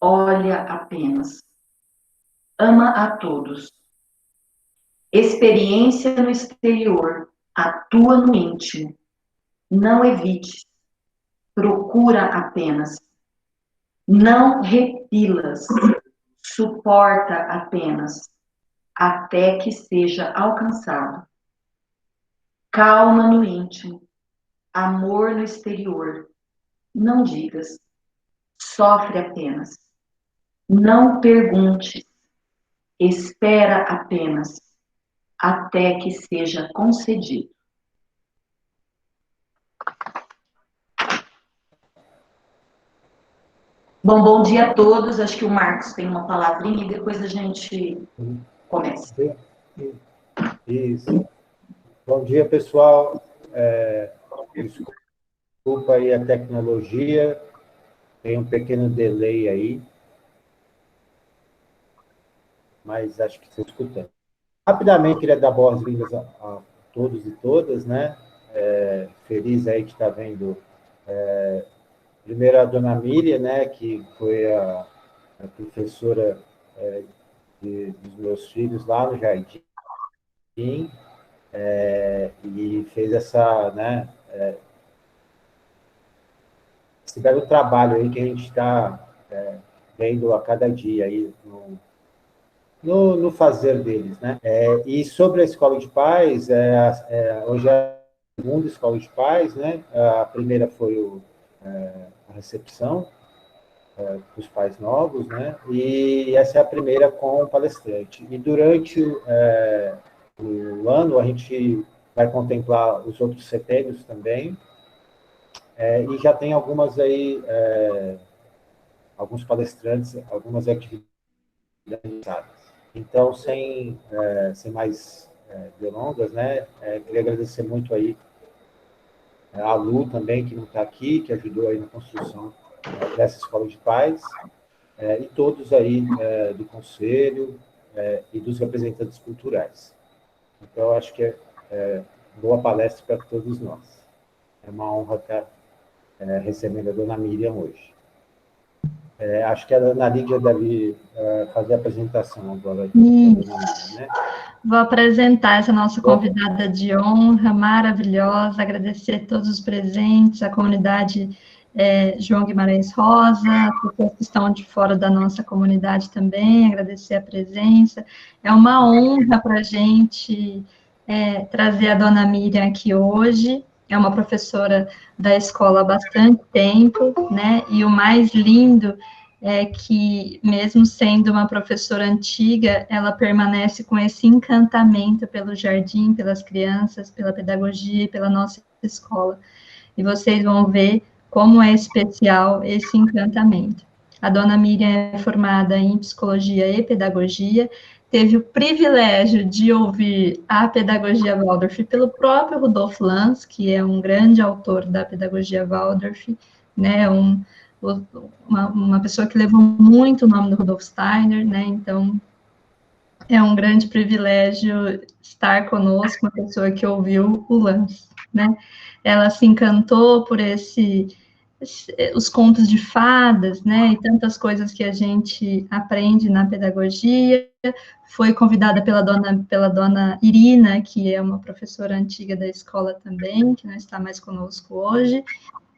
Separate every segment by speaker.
Speaker 1: olha apenas. Ama a todos. Experiência no exterior, atua no íntimo. Não evite, procura apenas. Não repilas, suporta apenas, até que seja alcançado. Calma no íntimo, amor no exterior. Não digas, sofre apenas. Não perguntes, espera apenas, até que seja concedido. Bom dia a todos. Acho que o Marcos tem uma palavrinha e depois a gente começa.
Speaker 2: Isso. Bom dia, pessoal. Desculpa aí a tecnologia, tem um pequeno delay aí, mas acho que estou escutando. Rapidamente, queria dar boas-vindas a todos e todas, né? Feliz aí que está vendo, primeiro a dona Miriam, né, que foi a professora dos meus filhos lá no Jardim, e fez essa, né, esse belo trabalho aí que a gente está vendo a cada dia aí no fazer deles, né? E sobre a Escola de Pais, hoje é a segunda Escola de Pais, né? A primeira foi a recepção dos pais novos, né? E essa é a primeira com o palestrante. E durante o ano, a gente vai contemplar os outros setênios também, e já tem algumas aí, alguns palestrantes, algumas atividades. Então, sem mais delongas, né, queria agradecer muito aí a Lu também, que não está aqui, que ajudou aí na construção dessa Escola de Pais, e todos aí do Conselho e dos representantes culturais. Então, acho que boa palestra para todos nós. É uma honra estar recebendo a dona Miriam hoje. Acho que a Ana Lídia deve fazer a apresentação agora da dona Miriam, né?
Speaker 3: Vou apresentar essa nossa convidada de honra, maravilhosa, agradecer a todos os presentes, a comunidade João Guimarães Rosa, as pessoas que estão de fora da nossa comunidade também, agradecer a presença. É uma honra para a gente trazer a dona Miriam aqui hoje. É uma professora da escola há bastante tempo, né? E o mais lindo é que, mesmo sendo uma professora antiga, ela permanece com esse encantamento pelo jardim, pelas crianças, pela pedagogia e pela nossa escola. E vocês vão ver como é especial esse encantamento. A dona Miriam é formada em psicologia e pedagogia, teve o privilégio de ouvir a pedagogia Waldorf pelo próprio Rudolf Lanz, que é um grande autor da pedagogia Waldorf, né, uma pessoa que levou muito o nome do Rudolf Steiner, né, então é um grande privilégio estar conosco, uma pessoa que ouviu o Lanz, né, ela se encantou por os contos de fadas, né, e tantas coisas que a gente aprende na pedagogia. Foi convidada pela dona Irina, que é uma professora antiga da escola também, que não está mais conosco hoje,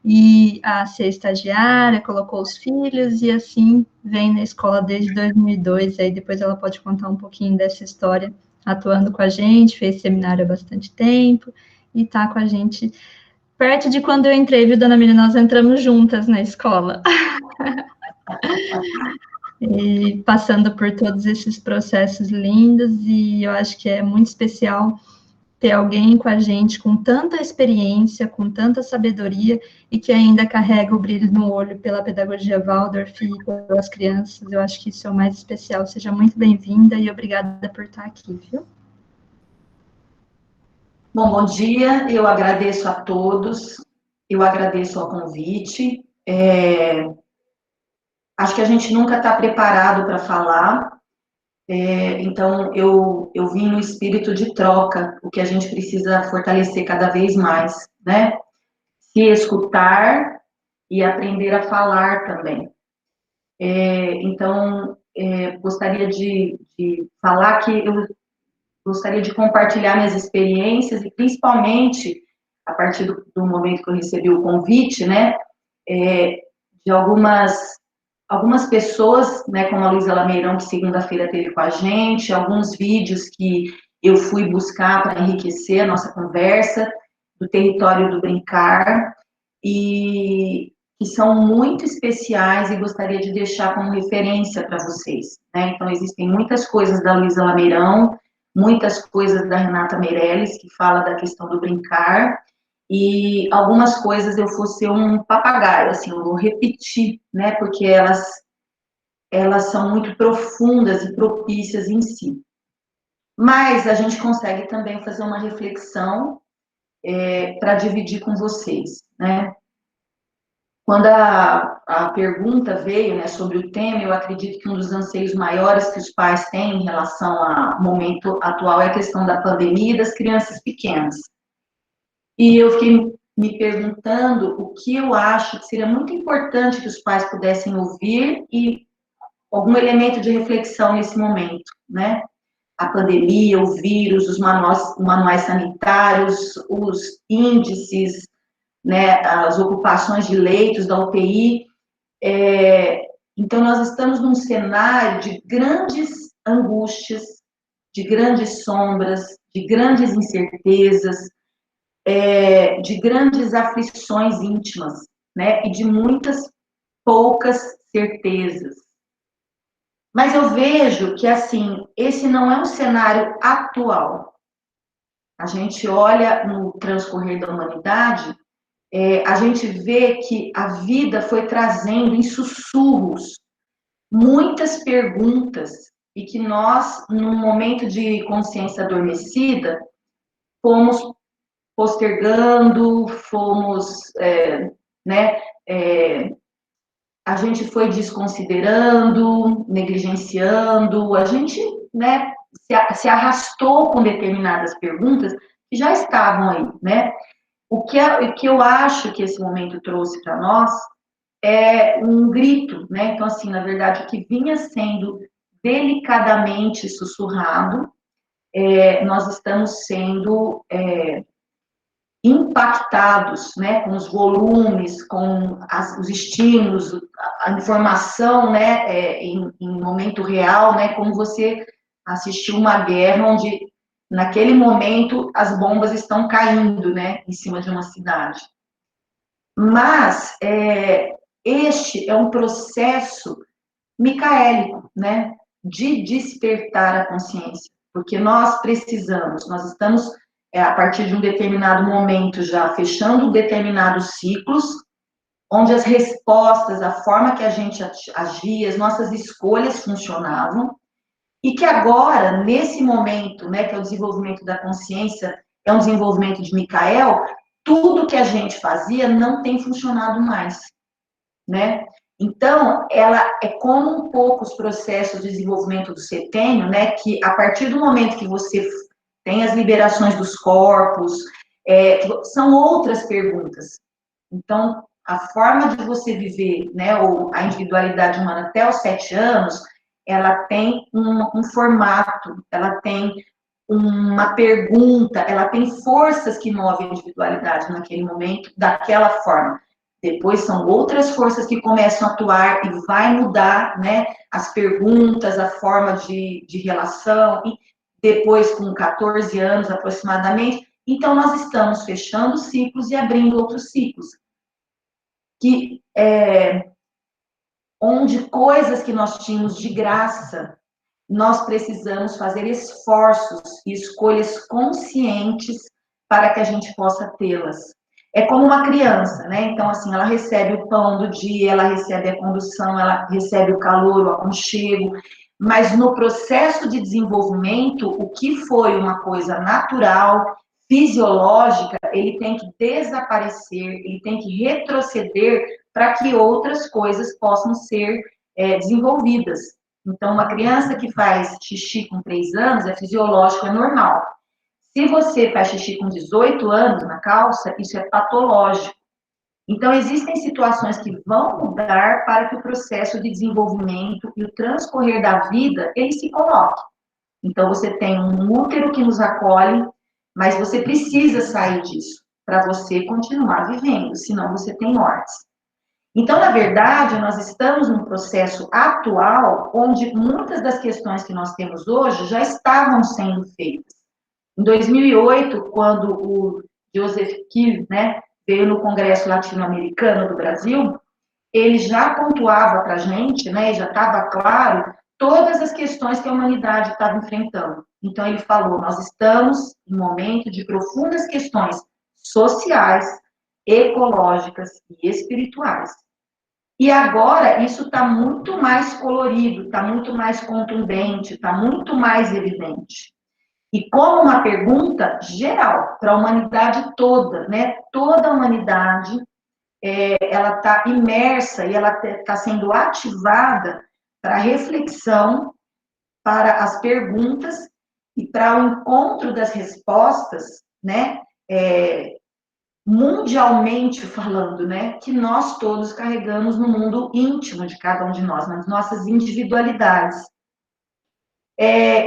Speaker 3: e a ser estagiária, colocou os filhos, e assim vem na escola desde 2002, aí depois ela pode contar um pouquinho dessa história, atuando com a gente, fez seminário há bastante tempo, e está com a gente perto de quando eu entrei, viu, dona Miriam, nós entramos juntas na escola. E passando por todos esses processos lindos, e eu acho que é muito especial ter alguém com a gente com tanta experiência, com tanta sabedoria, e que ainda carrega o brilho no olho pela pedagogia Waldorf e pelas crianças. Eu acho que isso é o mais especial. Seja muito bem-vinda e obrigada por estar aqui, viu?
Speaker 1: Bom dia, eu agradeço a todos, eu agradeço ao convite. Acho que a gente nunca está preparado para falar, então eu vim no espírito de troca, o que a gente precisa fortalecer cada vez mais, né? Se escutar e aprender a falar também. Então, gostaria de falar que eu gostaria de compartilhar minhas experiências e, principalmente, a partir do momento que eu recebi o convite, né, de algumas pessoas, né, como a Luísa Lameirão, que segunda-feira esteve com a gente, alguns vídeos que eu fui buscar para enriquecer a nossa conversa, do território do brincar, e que são muito especiais e gostaria de deixar como referência para vocês, né? Então, existem muitas coisas da Luísa Lameirão, muitas coisas da Renata Meirelles, que fala da questão do brincar, e algumas coisas eu vou ser um papagaio, assim, eu vou repetir, né? Porque elas são muito profundas e propícias em si. Mas a gente consegue também fazer uma reflexão para dividir com vocês, né? Quando a pergunta veio, né, sobre o tema, eu acredito que um dos anseios maiores que os pais têm em relação ao momento atual é a questão da pandemia e das crianças pequenas. E eu fiquei me perguntando o que eu acho que seria muito importante que os pais pudessem ouvir e algum elemento de reflexão nesse momento, né? A pandemia, o vírus, os manuais sanitários, os índices, né, as ocupações de leitos da UTI. Então, nós estamos num cenário de grandes angústias, de grandes sombras, de grandes incertezas, de grandes aflições íntimas, né, e de muitas poucas certezas. Mas eu vejo que, assim, esse não é um cenário atual. A gente olha no transcorrer da humanidade, a gente vê que a vida foi trazendo em sussurros muitas perguntas e que nós, num momento de consciência adormecida, fomos postergando, né, a gente foi desconsiderando, negligenciando, a gente, né, se arrastou com determinadas perguntas que já estavam aí, né? O que eu acho que esse momento trouxe para nós é um grito, né? Então, assim, na verdade, o que vinha sendo delicadamente sussurrado, nós estamos sendo impactados, né, com os volumes, com os estímulos, a informação, né, em momento real, né, como você assistiu uma guerra onde, naquele momento, as bombas estão caindo, né, em cima de uma cidade. Mas este é um processo micaélico, né, de despertar a consciência, porque nós estamos a partir de um determinado momento já fechando determinados ciclos, onde as respostas, a forma que a gente agia, as nossas escolhas funcionavam, e que agora, nesse momento, né, que é o desenvolvimento da consciência, é um desenvolvimento de Micael, tudo que a gente fazia não tem funcionado mais, né? Então, ela é como um pouco os processos de desenvolvimento do setênio, né, que a partir do momento que você tem as liberações dos corpos, são outras perguntas. Então, a forma de você viver, né, ou a individualidade humana até os 7 anos, ela tem um formato, ela tem uma pergunta, ela tem forças que movem a individualidade naquele momento, daquela forma. Depois são outras forças que começam a atuar e vai mudar, né, as perguntas, a forma de relação, e depois com 14 anos aproximadamente. Então, nós estamos fechando ciclos e abrindo outros ciclos. Onde coisas que nós tínhamos de graça, nós precisamos fazer esforços e escolhas conscientes para que a gente possa tê-las. É como uma criança, né? Então, assim, ela recebe o pão do dia, ela recebe a condução, ela recebe o calor, o aconchego, mas no processo de desenvolvimento, o que foi uma coisa natural, fisiológica, ele tem que desaparecer, ele tem que retroceder para que outras coisas possam ser desenvolvidas. Então, uma criança que faz xixi com 3 anos é fisiológico, é normal. Se você faz xixi com 18 anos na calça, isso é patológico. Então, existem situações que vão mudar para que o processo de desenvolvimento e o transcorrer da vida, ele se coloque. Então, você tem um útero que nos acolhe, mas você precisa sair disso para você continuar vivendo, senão você tem mortes. Então, na verdade, nós estamos num processo atual onde muitas das questões que nós temos hoje já estavam sendo feitas. Em 2008, quando o Joseph Kiel, né, veio no Congresso Latino-Americano do Brasil, ele já pontuava para a gente, né, já estava claro, todas as questões que a humanidade estava enfrentando. Então, ele falou, nós estamos em um momento de profundas questões sociais, ecológicas e espirituais. E agora, isso está muito mais colorido, está muito mais contundente, está muito mais evidente. E como uma pergunta geral para a humanidade toda, né? Toda a humanidade, ela está imersa e ela está sendo ativada para reflexão, para as perguntas e para o encontro das respostas, né? Mundialmente falando, né? Que nós todos carregamos no mundo íntimo de cada um de nós, nas nossas individualidades.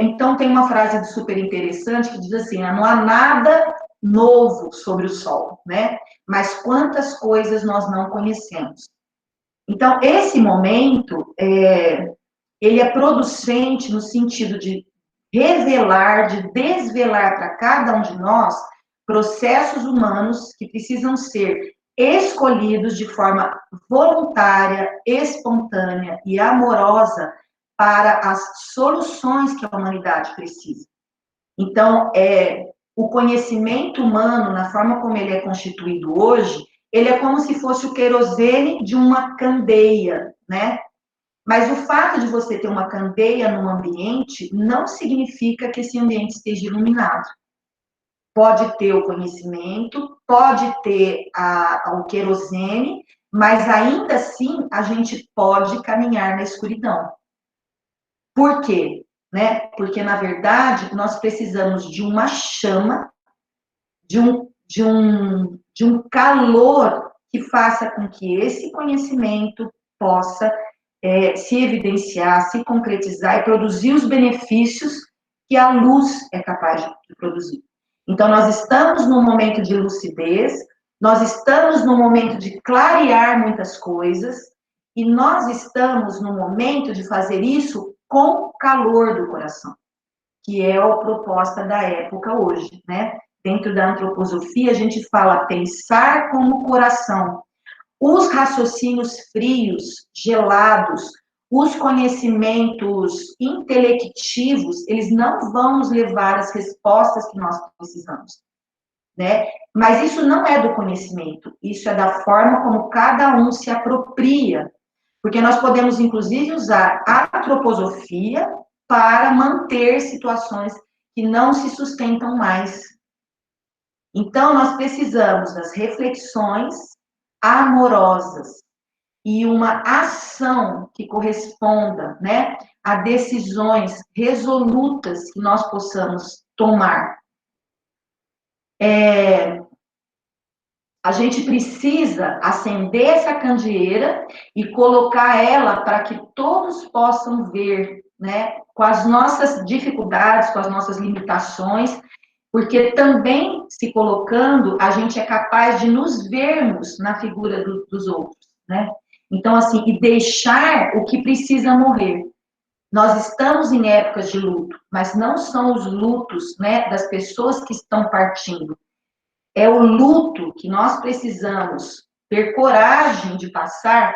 Speaker 1: Então, tem uma frase super interessante que diz assim, não há nada novo sobre o sol, né? Mas quantas coisas nós não conhecemos. Então, esse momento, ele é producente no sentido de revelar, de desvelar para cada um de nós processos humanos que precisam ser escolhidos de forma voluntária, espontânea e amorosa para as soluções que a humanidade precisa. Então, o conhecimento humano, na forma como ele é constituído hoje, ele é como se fosse o querosene de uma candeia, né? Mas o fato de você ter uma candeia num ambiente não significa que esse ambiente esteja iluminado. Pode ter o conhecimento, pode ter o querosene, mas ainda assim a gente pode caminhar na escuridão. Por quê? Né? Porque, na verdade, nós precisamos de uma chama, de um calor que faça com que esse conhecimento possa se evidenciar, se concretizar e produzir os benefícios que a luz é capaz de produzir. Então, nós estamos num momento de lucidez, nós estamos num momento de clarear muitas coisas, e nós estamos no momento de fazer isso com calor do coração, que é a proposta da época hoje, né? Dentro da antroposofia, a gente fala pensar como coração. Os raciocínios frios, gelados, os conhecimentos intelectivos, eles não vão nos levar às respostas que nós precisamos, né? Mas isso não é do conhecimento, isso é da forma como cada um se apropria, porque nós podemos, inclusive, usar a antroposofia para manter situações que não se sustentam mais. Então, nós precisamos das reflexões amorosas e uma ação que corresponda, né, a decisões resolutas que nós possamos tomar. A gente precisa acender essa candeeira e colocar ela para que todos possam ver, né, com as nossas dificuldades, com as nossas limitações, porque também se colocando, a gente é capaz de nos vermos na figura dos outros, né? Então, assim, e deixar o que precisa morrer. Nós estamos em épocas de luto, mas não são os lutos, né, das pessoas que estão partindo. É o luto que nós precisamos ter coragem de passar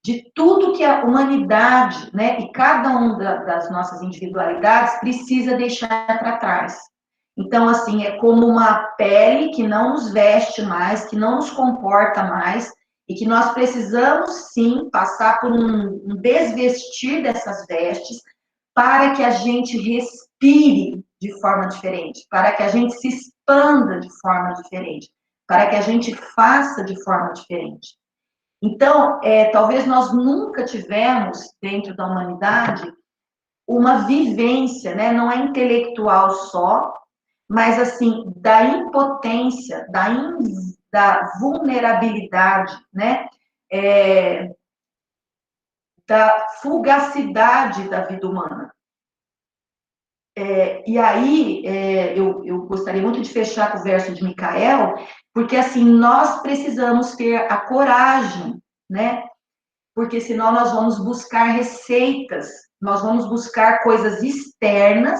Speaker 1: de tudo que a humanidade, né, e cada uma das nossas individualidades precisa deixar para trás. Então, assim, é como uma pele que não nos veste mais, que não nos comporta mais, e que nós precisamos, sim, passar por um desvestir dessas vestes para que a gente respire de forma diferente, para que a gente se expanda de forma diferente, para que a gente faça de forma diferente. Então, talvez nós nunca tivemos, dentro da humanidade, uma vivência, né? Não é intelectual só, mas, assim, da impotência, da vulnerabilidade, né? Da fugacidade da vida humana. E aí, eu gostaria muito de fechar com o verso de Micael, porque, assim, nós precisamos ter a coragem, né? Porque senão nós vamos buscar receitas, nós vamos buscar coisas externas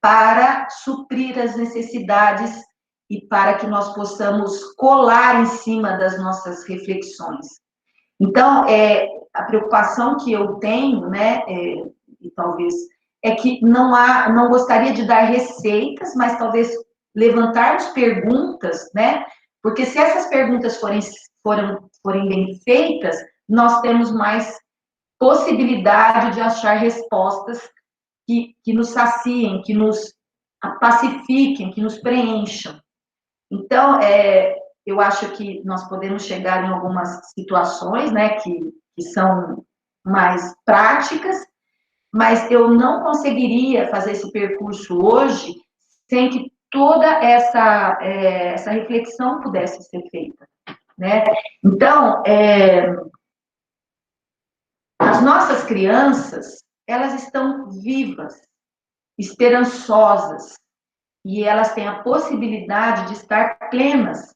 Speaker 1: para suprir as necessidades e para que nós possamos colar em cima das nossas reflexões. Então, a preocupação que eu tenho, né, e talvez, é que não gostaria de dar receitas, mas talvez levantarmos perguntas, né, porque se essas perguntas forem bem feitas, nós temos mais possibilidade de achar respostas que nos saciem, que nos pacifiquem, que nos preencham. Então, eu acho que nós podemos chegar em algumas situações, né, que são mais práticas, mas eu não conseguiria fazer esse percurso hoje sem que toda essa reflexão pudesse ser feita, né? Então, as nossas crianças, elas estão vivas, esperançosas, e elas têm a possibilidade de estar plenas.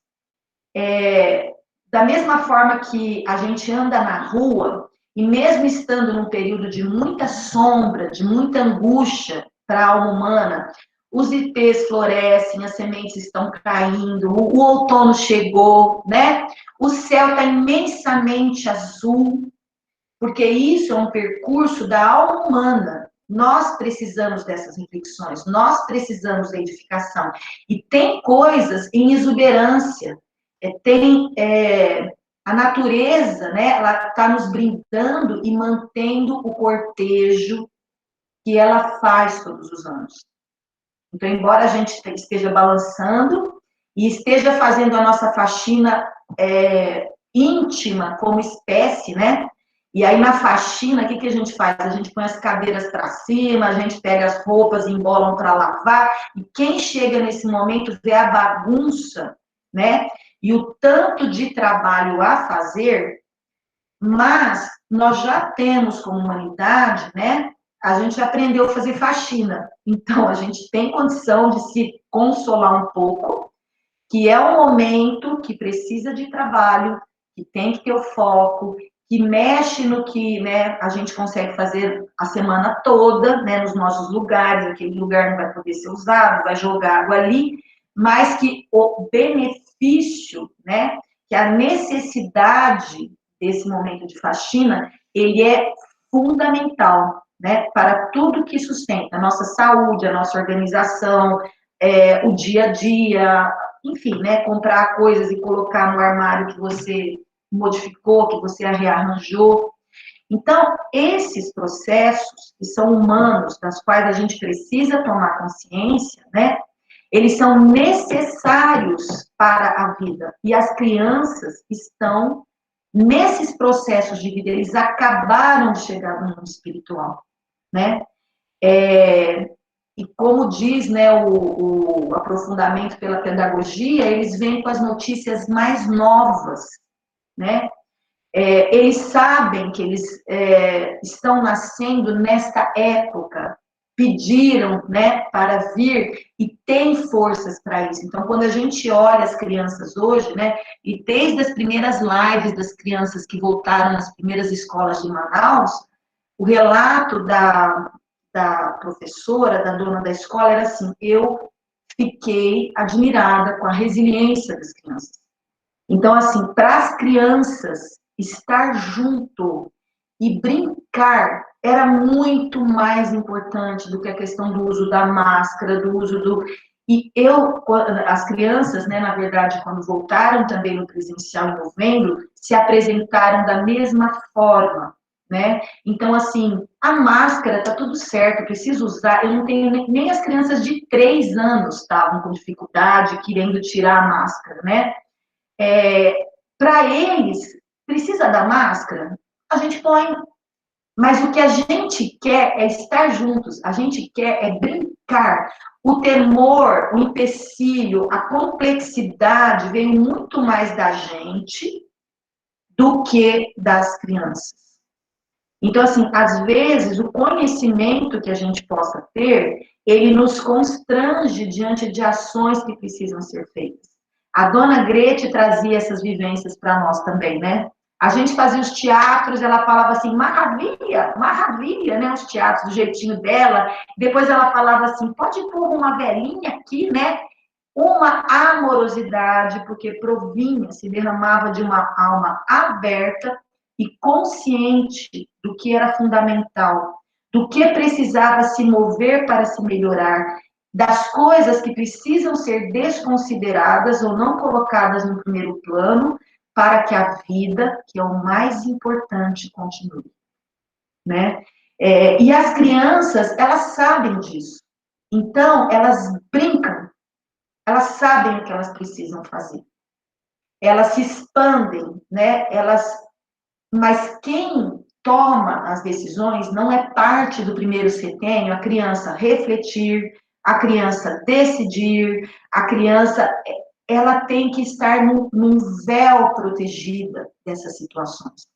Speaker 1: Da mesma forma que a gente anda na rua, e mesmo estando num período de muita sombra, de muita angústia para a alma humana, os ipês florescem, as sementes estão caindo, o outono chegou, né? O céu está imensamente azul, porque isso é um percurso da alma humana. Nós precisamos dessas reflexões, nós precisamos da edificação. E tem coisas em exuberância, a natureza, né, ela está nos brindando e mantendo o cortejo que ela faz todos os anos. Então, embora a gente esteja balançando e esteja fazendo a nossa faxina íntima como espécie, né? E aí, na faxina, o que a gente faz? A gente põe as cadeiras para cima, a gente pega as roupas e embolam para lavar, e quem chega nesse momento vê a bagunça, né? E o tanto de trabalho a fazer, mas nós já temos como humanidade, né? A gente aprendeu a fazer faxina. Então, a gente tem condição de se consolar um pouco, que é um momento que precisa de trabalho, que tem que ter o foco, que mexe no que, né, a gente consegue fazer a semana toda, né, nos nossos lugares, aquele lugar não vai poder ser usado, vai jogar água ali, mas que o benefício, né, que a necessidade desse momento de faxina, ele é fundamental, né, para tudo que sustenta a nossa saúde, a nossa organização, o dia a dia, enfim, né, comprar coisas e colocar no armário que você modificou, que você rearranjou. Então, esses processos que são humanos, das quais a gente precisa tomar consciência, né, eles são necessários para a vida. E as crianças estão nesses processos de vida, eles acabaram de chegar no mundo espiritual, né? E como diz, né, o aprofundamento pela pedagogia, eles vêm com as notícias mais novas, né? Eles sabem que eles estão nascendo nesta época, pediram, né, para vir e tem forças para isso. Então, quando a gente olha as crianças hoje, né, e desde as primeiras lives das crianças que voltaram nas primeiras escolas de Manaus, o relato da professora, da dona da escola, era assim: eu fiquei admirada com a resiliência das crianças. Então, assim, para as crianças, estar junto e brincar era muito mais importante do que a questão do uso da máscara, do uso do... E as crianças, né, na verdade, quando voltaram também no presencial em novembro, se apresentaram da mesma forma, né? Então, assim, a máscara tá tudo certo, preciso usar. Eu não tenho nem as crianças de 3 anos estavam com dificuldade, querendo tirar a máscara, né? Para eles, precisa da máscara? A gente põe. Mas o que a gente quer é estar juntos, a gente quer é brincar. o temor, o empecilho, a complexidade veio muito mais da gente do que das crianças. Então, assim, às vezes, o conhecimento que a gente possa ter, ele nos constrange diante de ações que precisam ser feitas. A dona Grete trazia essas vivências para nós também, né? A gente fazia os teatros, ela falava assim, maravilha, maravilha, né? Os teatros, do jeitinho dela. Depois ela falava assim, pode pôr uma velhinha aqui, né? Uma amorosidade, porque provinha, se derramava de uma alma aberta e consciente do que era fundamental, do que precisava se mover para se melhorar, das coisas que precisam ser desconsideradas ou não colocadas no primeiro plano, para que a vida, que é o mais importante, continue, né? E as crianças, elas sabem disso. Então, elas brincam, elas sabem o que elas precisam fazer. Elas se expandem, né? Mas quem toma as decisões não é parte do primeiro setênio, a criança refletir, a criança decidir, a criança, ela tem que estar num véu protegida dessas situações.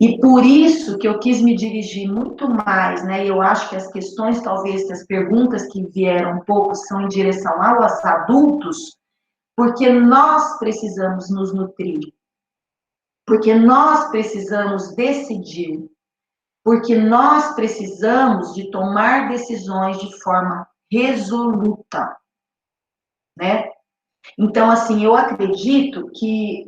Speaker 1: E por isso que eu quis me dirigir muito mais, né? Eu acho que as questões, talvez, as perguntas que vieram um pouco são em direção aos adultos, porque nós precisamos nos nutrir, porque nós precisamos decidir, porque nós precisamos de tomar decisões de forma resoluta, né? Então, assim, eu acredito que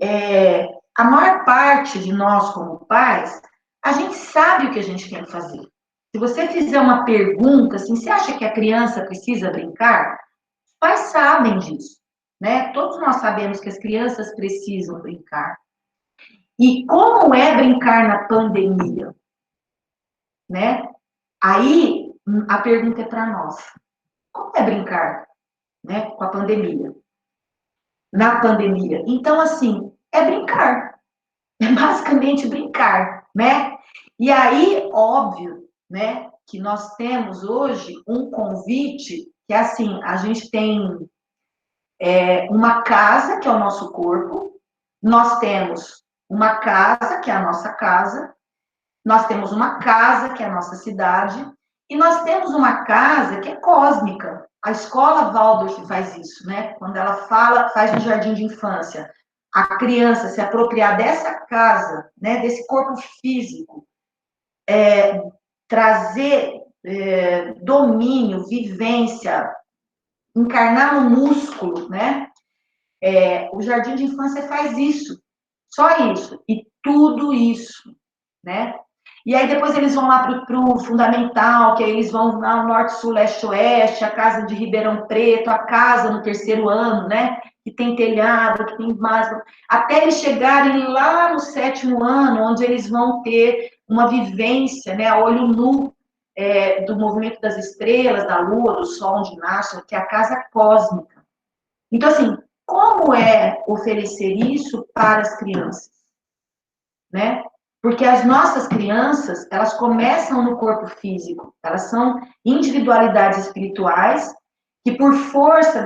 Speaker 1: a maior parte de nós, como pais, a gente sabe o que a gente quer fazer. Se você fizer uma pergunta, assim, você acha que a criança precisa brincar? Os pais sabem disso, né? Todos nós sabemos que as crianças precisam brincar. E como é brincar na pandemia, né? Aí, a pergunta é para nós. Como é brincar, né, com a pandemia? Na pandemia. Então, assim, é brincar. É basicamente brincar, né? E aí, óbvio, né, que nós temos hoje um convite que, assim, a gente tem uma casa, que é o nosso corpo, nós temos uma casa, que é a nossa casa, nós temos uma casa, que é a nossa cidade, e nós temos uma casa que é cósmica. A escola Waldorf faz isso, né? Quando ela faz no jardim de infância, a criança se apropriar dessa casa, né, desse corpo físico, trazer domínio, vivência, encarnar no músculo, né? O jardim de infância faz isso, só isso, e tudo isso, né? E aí depois eles vão lá para o fundamental, que aí eles vão lá no norte, sul, leste, oeste, a casa de Ribeirão Preto, a casa no terceiro ano, né? Que tem telhado, que tem mais, até eles chegarem lá no sétimo ano, onde eles vão ter uma vivência, né, a olho nu, do movimento das estrelas, da lua, do sol, onde nasce, que é a casa cósmica. Então, assim, como é oferecer isso para as crianças, né? Porque as nossas crianças, elas começam no corpo físico, elas são individualidades espirituais que, por força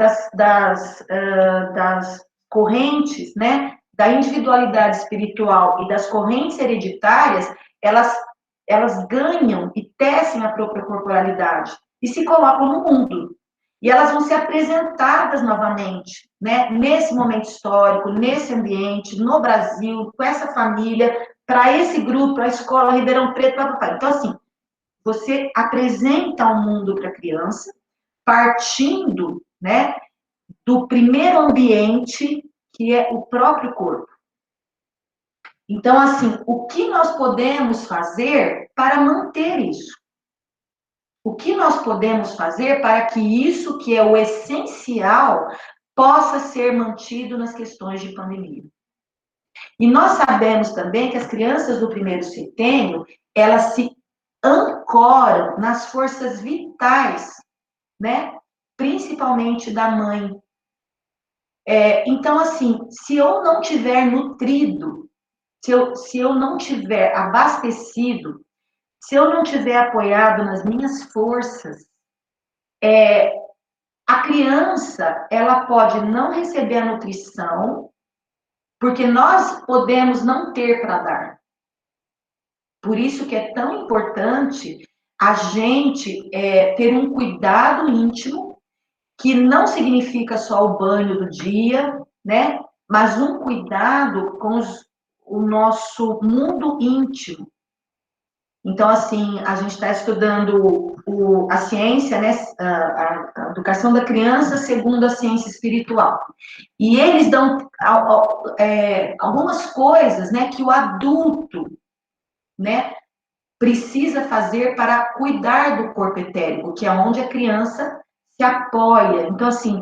Speaker 1: das correntes, né, da individualidade espiritual e das correntes hereditárias, elas ganham e tecem a própria corporalidade e se colocam no mundo. E elas vão ser apresentadas novamente, né, nesse momento histórico, nesse ambiente, no Brasil, com essa família, para esse grupo, a escola Ribeirão Preto, papai. Então, assim, você apresenta o mundo para a criança, partindo, né, do primeiro ambiente, que é o próprio corpo. Então, assim, o que nós podemos fazer para manter isso? O que nós podemos fazer para que isso, que é o essencial, possa ser mantido nas questões de pandemia? E nós sabemos também que as crianças do primeiro setênio, elas se ancoram nas forças vitais, né? Principalmente da mãe. Então, assim, se eu não tiver nutrido, se eu não tiver abastecido, se eu não tiver apoiado nas minhas forças, A criança, ela pode não receber a nutrição, porque nós podemos não ter para dar. Por isso que é tão importante a gente ter um cuidado íntimo, que não significa só o banho do dia, né? Mas um cuidado com o nosso mundo íntimo. Então, assim, a gente está estudando a ciência, né? A educação da criança segundo a ciência espiritual. E eles dão algumas coisas, né, que o adulto, né, precisa fazer para cuidar do corpo etérico, que é onde a criança se apoia. Então, assim,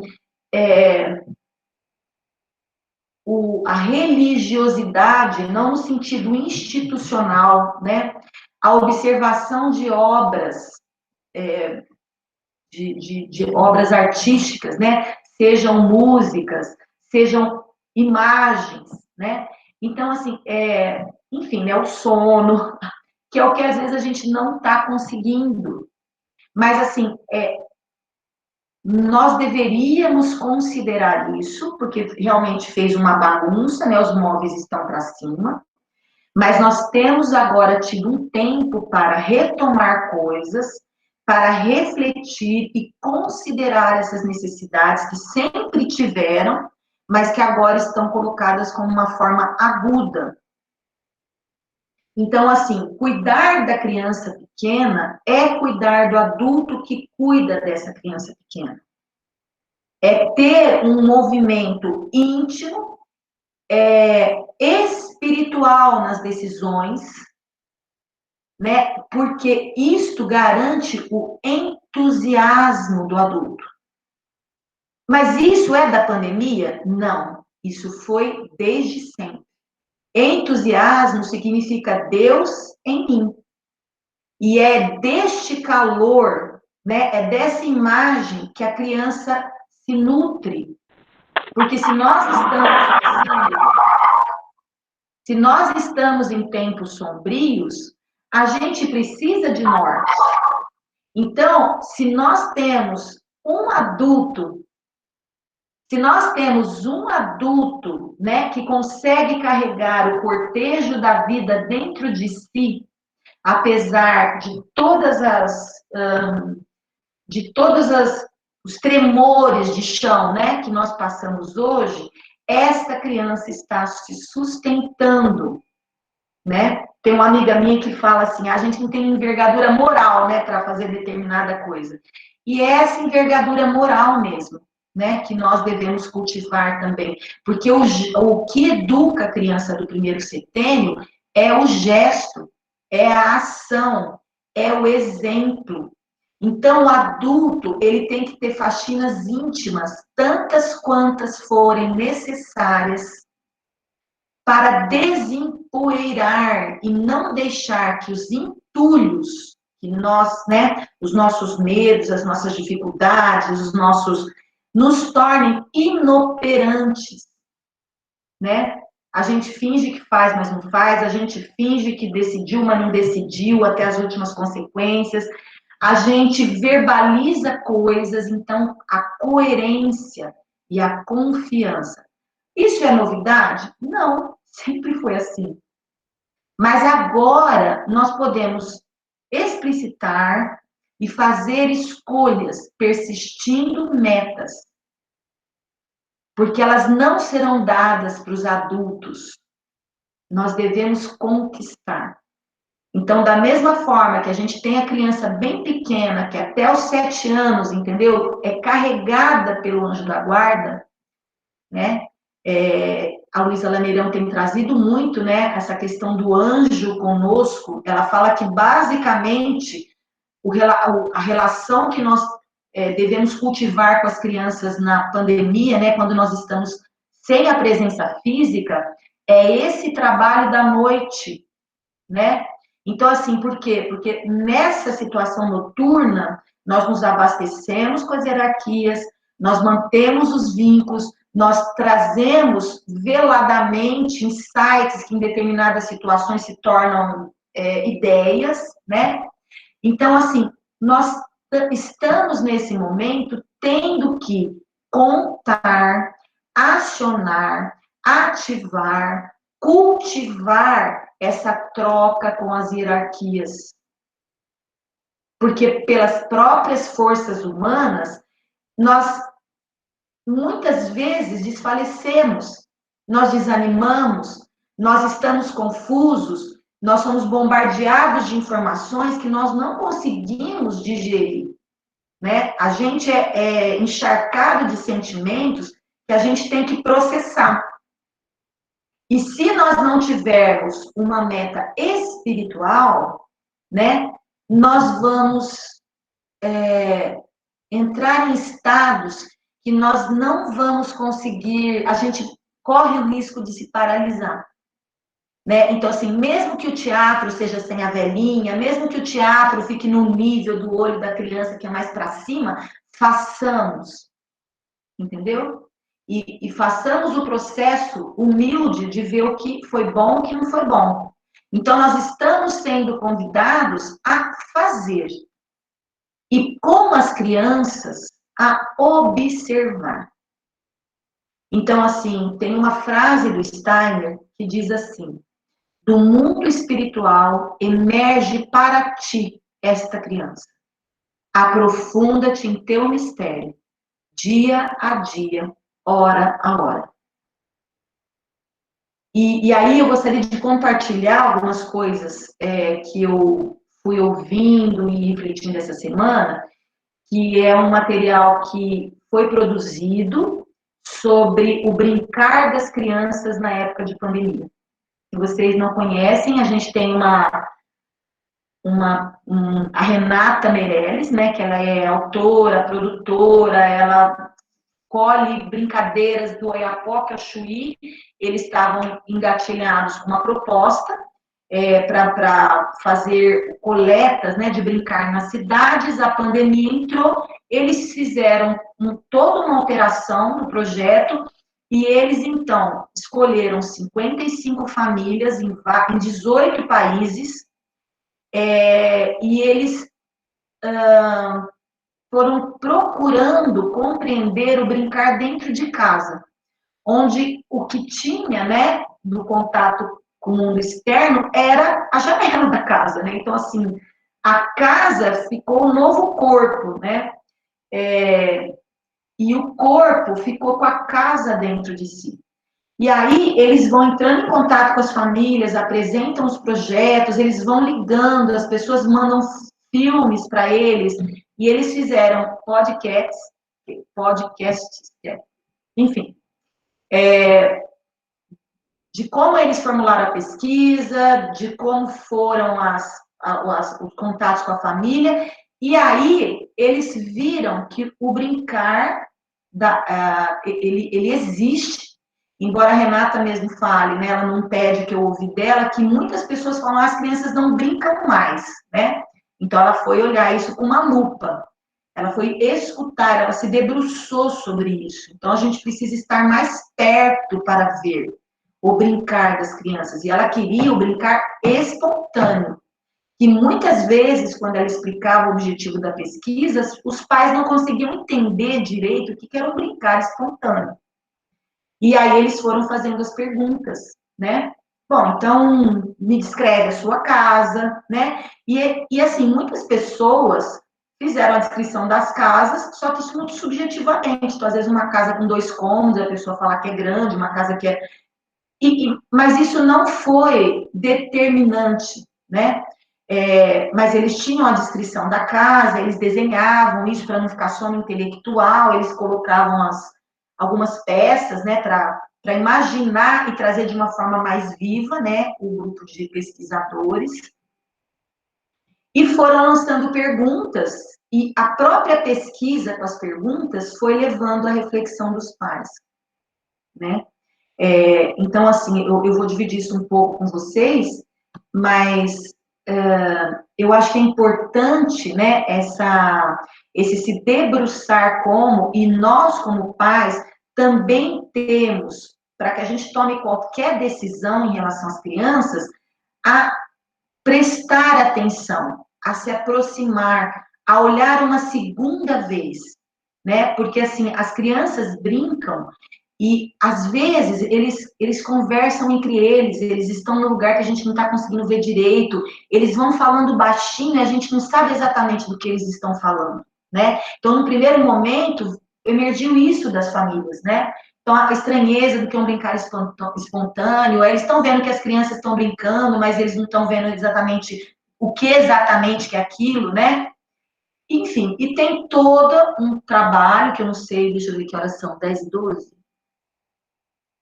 Speaker 1: a religiosidade, não no sentido institucional, né? A observação de obras, de obras artísticas, né? Sejam músicas, sejam imagens, né? Então, assim, enfim, né? O sono, que é o que às vezes a gente não está conseguindo. Mas, assim, nós deveríamos considerar isso, porque realmente fez uma bagunça, né? Os móveis estão para cima, mas nós temos agora tido um tempo para retomar coisas, para refletir e considerar essas necessidades que sempre tiveram, mas que agora estão colocadas como uma forma aguda. Então, assim, cuidar da criança pequena é cuidar do adulto que cuida dessa criança pequena. É ter um movimento íntimo, espiritual nas decisões, né? Porque isto garante o entusiasmo do adulto. Mas isso é da pandemia? Não. Isso foi desde sempre. Entusiasmo significa Deus em mim. E é deste calor, né? É dessa imagem que a criança se nutre. Porque se nós estamos em tempos sombrios, a gente precisa de norte. Então, se nós temos um adulto, né, que consegue carregar o cortejo da vida dentro de si, apesar de os tremores de chão, né, que nós passamos hoje, esta criança está se sustentando, né? Tem uma amiga minha que fala assim, a gente não tem envergadura moral, né, para fazer determinada coisa. E é essa envergadura moral mesmo, né, que nós devemos cultivar também. Porque o que educa a criança do primeiro setênio é o gesto, é a ação, é o exemplo. Então, o adulto, ele tem que ter faxinas íntimas, tantas quantas forem necessárias, para desempoeirar e não deixar que os entulhos, que nós, né, os nossos medos, as nossas dificuldades, nos tornem inoperantes, né? A gente finge que faz, mas não faz, a gente finge que decidiu, mas não decidiu até as últimas consequências, a gente verbaliza coisas, então a coerência e a confiança. Isso é novidade? Não, sempre foi assim. Mas agora nós podemos explicitar e fazer escolhas, persistindo metas, porque elas não serão dadas para os adultos. Nós devemos conquistar. Então, da mesma forma que a gente tem a criança bem pequena, que até os 7 anos, entendeu? É carregada pelo anjo da guarda, né? A Luísa Lameirão tem trazido muito, né, essa questão do anjo conosco. Ela fala que, basicamente, a relação que nós devemos cultivar com as crianças na pandemia, né, quando nós estamos sem a presença física, é esse trabalho da noite, né? Então, assim, por quê? Porque nessa situação noturna, nós nos abastecemos com as hierarquias, nós mantemos os vínculos, nós trazemos veladamente insights que em determinadas situações se tornam ideias, né? Então, assim, nós estamos nesse momento tendo que contar, acionar, ativar, cultivar essa troca com as hierarquias. Porque pelas próprias forças humanas, nós muitas vezes desfalecemos, nós desanimamos, nós estamos confusos, nós somos bombardeados de informações que nós não conseguimos digerir, né? A gente é encharcado de sentimentos que a gente tem que processar. E se nós não tivermos uma meta espiritual, né, nós vamos entrar em estados que nós não vamos conseguir, a gente corre o risco de se paralisar. Né? Então, assim, mesmo que o teatro seja sem a velhinha, mesmo que o teatro fique no nível do olho da criança, que é mais para cima, façamos, entendeu? E façamos o processo humilde de ver o que foi bom e o que não foi bom. Então, nós estamos sendo convidados a fazer. E, como as crianças, a observar. Então, assim, tem uma frase do Steiner que diz assim: do mundo espiritual emerge para ti esta criança. Aprofunda-te em teu mistério, dia a dia, hora a hora. E aí eu gostaria de compartilhar algumas coisas que eu fui ouvindo e refletindo essa semana, que é um material que foi produzido sobre o brincar das crianças na época de pandemia. Se vocês não conhecem, a gente tem a Renata Meirelles, né, que ela é autora, produtora, ela colhe brincadeiras do Oiapoque ao Chuí. Eles estavam engatilhados com uma proposta para fazer coletas, né, de brincar nas cidades. A pandemia entrou, eles fizeram toda uma alteração no projeto, e eles, então, escolheram 55 famílias em 18 países, e eles foram procurando compreender o brincar dentro de casa, onde o que tinha, né, do contato com o mundo externo era a janela da casa, né? Então, assim, a casa ficou um novo corpo, né? E o corpo ficou com a casa dentro de si. E aí eles vão entrando em contato com as famílias, apresentam os projetos, eles vão ligando, as pessoas mandam filmes para eles, e eles fizeram podcasts, enfim, de como eles formularam a pesquisa, de como foram os contatos com a família, e aí eles viram que o brincar, ele existe, embora a Renata mesmo fale, né, ela não pede que eu ouvi dela, que muitas pessoas falam, as crianças não brincam mais, né? Então ela foi olhar isso com uma lupa, ela foi escutar, ela se debruçou sobre isso. Então a gente precisa estar mais perto para ver o brincar das crianças, e ela queria o brincar espontâneo, que muitas vezes, quando ela explicava o objetivo da pesquisa, os pais não conseguiam entender direito o que era o brincar espontâneo. E aí eles foram fazendo as perguntas, né? Bom, então, me descreve a sua casa, né? E assim, muitas pessoas fizeram a descrição das casas, só que isso muito subjetivamente. Então, às vezes, uma casa com 2 cômodos, a pessoa fala que é grande, uma casa que é... mas isso não foi determinante, né? Mas eles tinham a descrição da casa, eles desenhavam isso para não ficar só no intelectual, eles colocavam algumas peças, né, para imaginar e trazer de uma forma mais viva, né, o grupo de pesquisadores. E foram lançando perguntas, e a própria pesquisa com as perguntas foi levando à reflexão dos pais, né? Então, assim, eu vou dividir isso um pouco com vocês, mas eu acho que é importante, né, esse se debruçar e nós, como pais, também temos, para que a gente tome qualquer decisão em relação às crianças, a prestar atenção, a se aproximar, a olhar uma segunda vez. né? Porque, assim, as crianças brincam e, às vezes, eles conversam entre eles estão no lugar que a gente não está conseguindo ver direito, eles vão falando baixinho e a gente não sabe exatamente do que eles estão falando, né? Então, no primeiro momento, emergiu isso das famílias, né? Então, a estranheza do que é um brincar espontâneo, eles estão vendo que as crianças estão brincando, mas eles não estão vendo exatamente o que exatamente que é aquilo, né? Enfim, e tem todo um trabalho, que eu não sei, deixa eu ver que horas são, 10h12?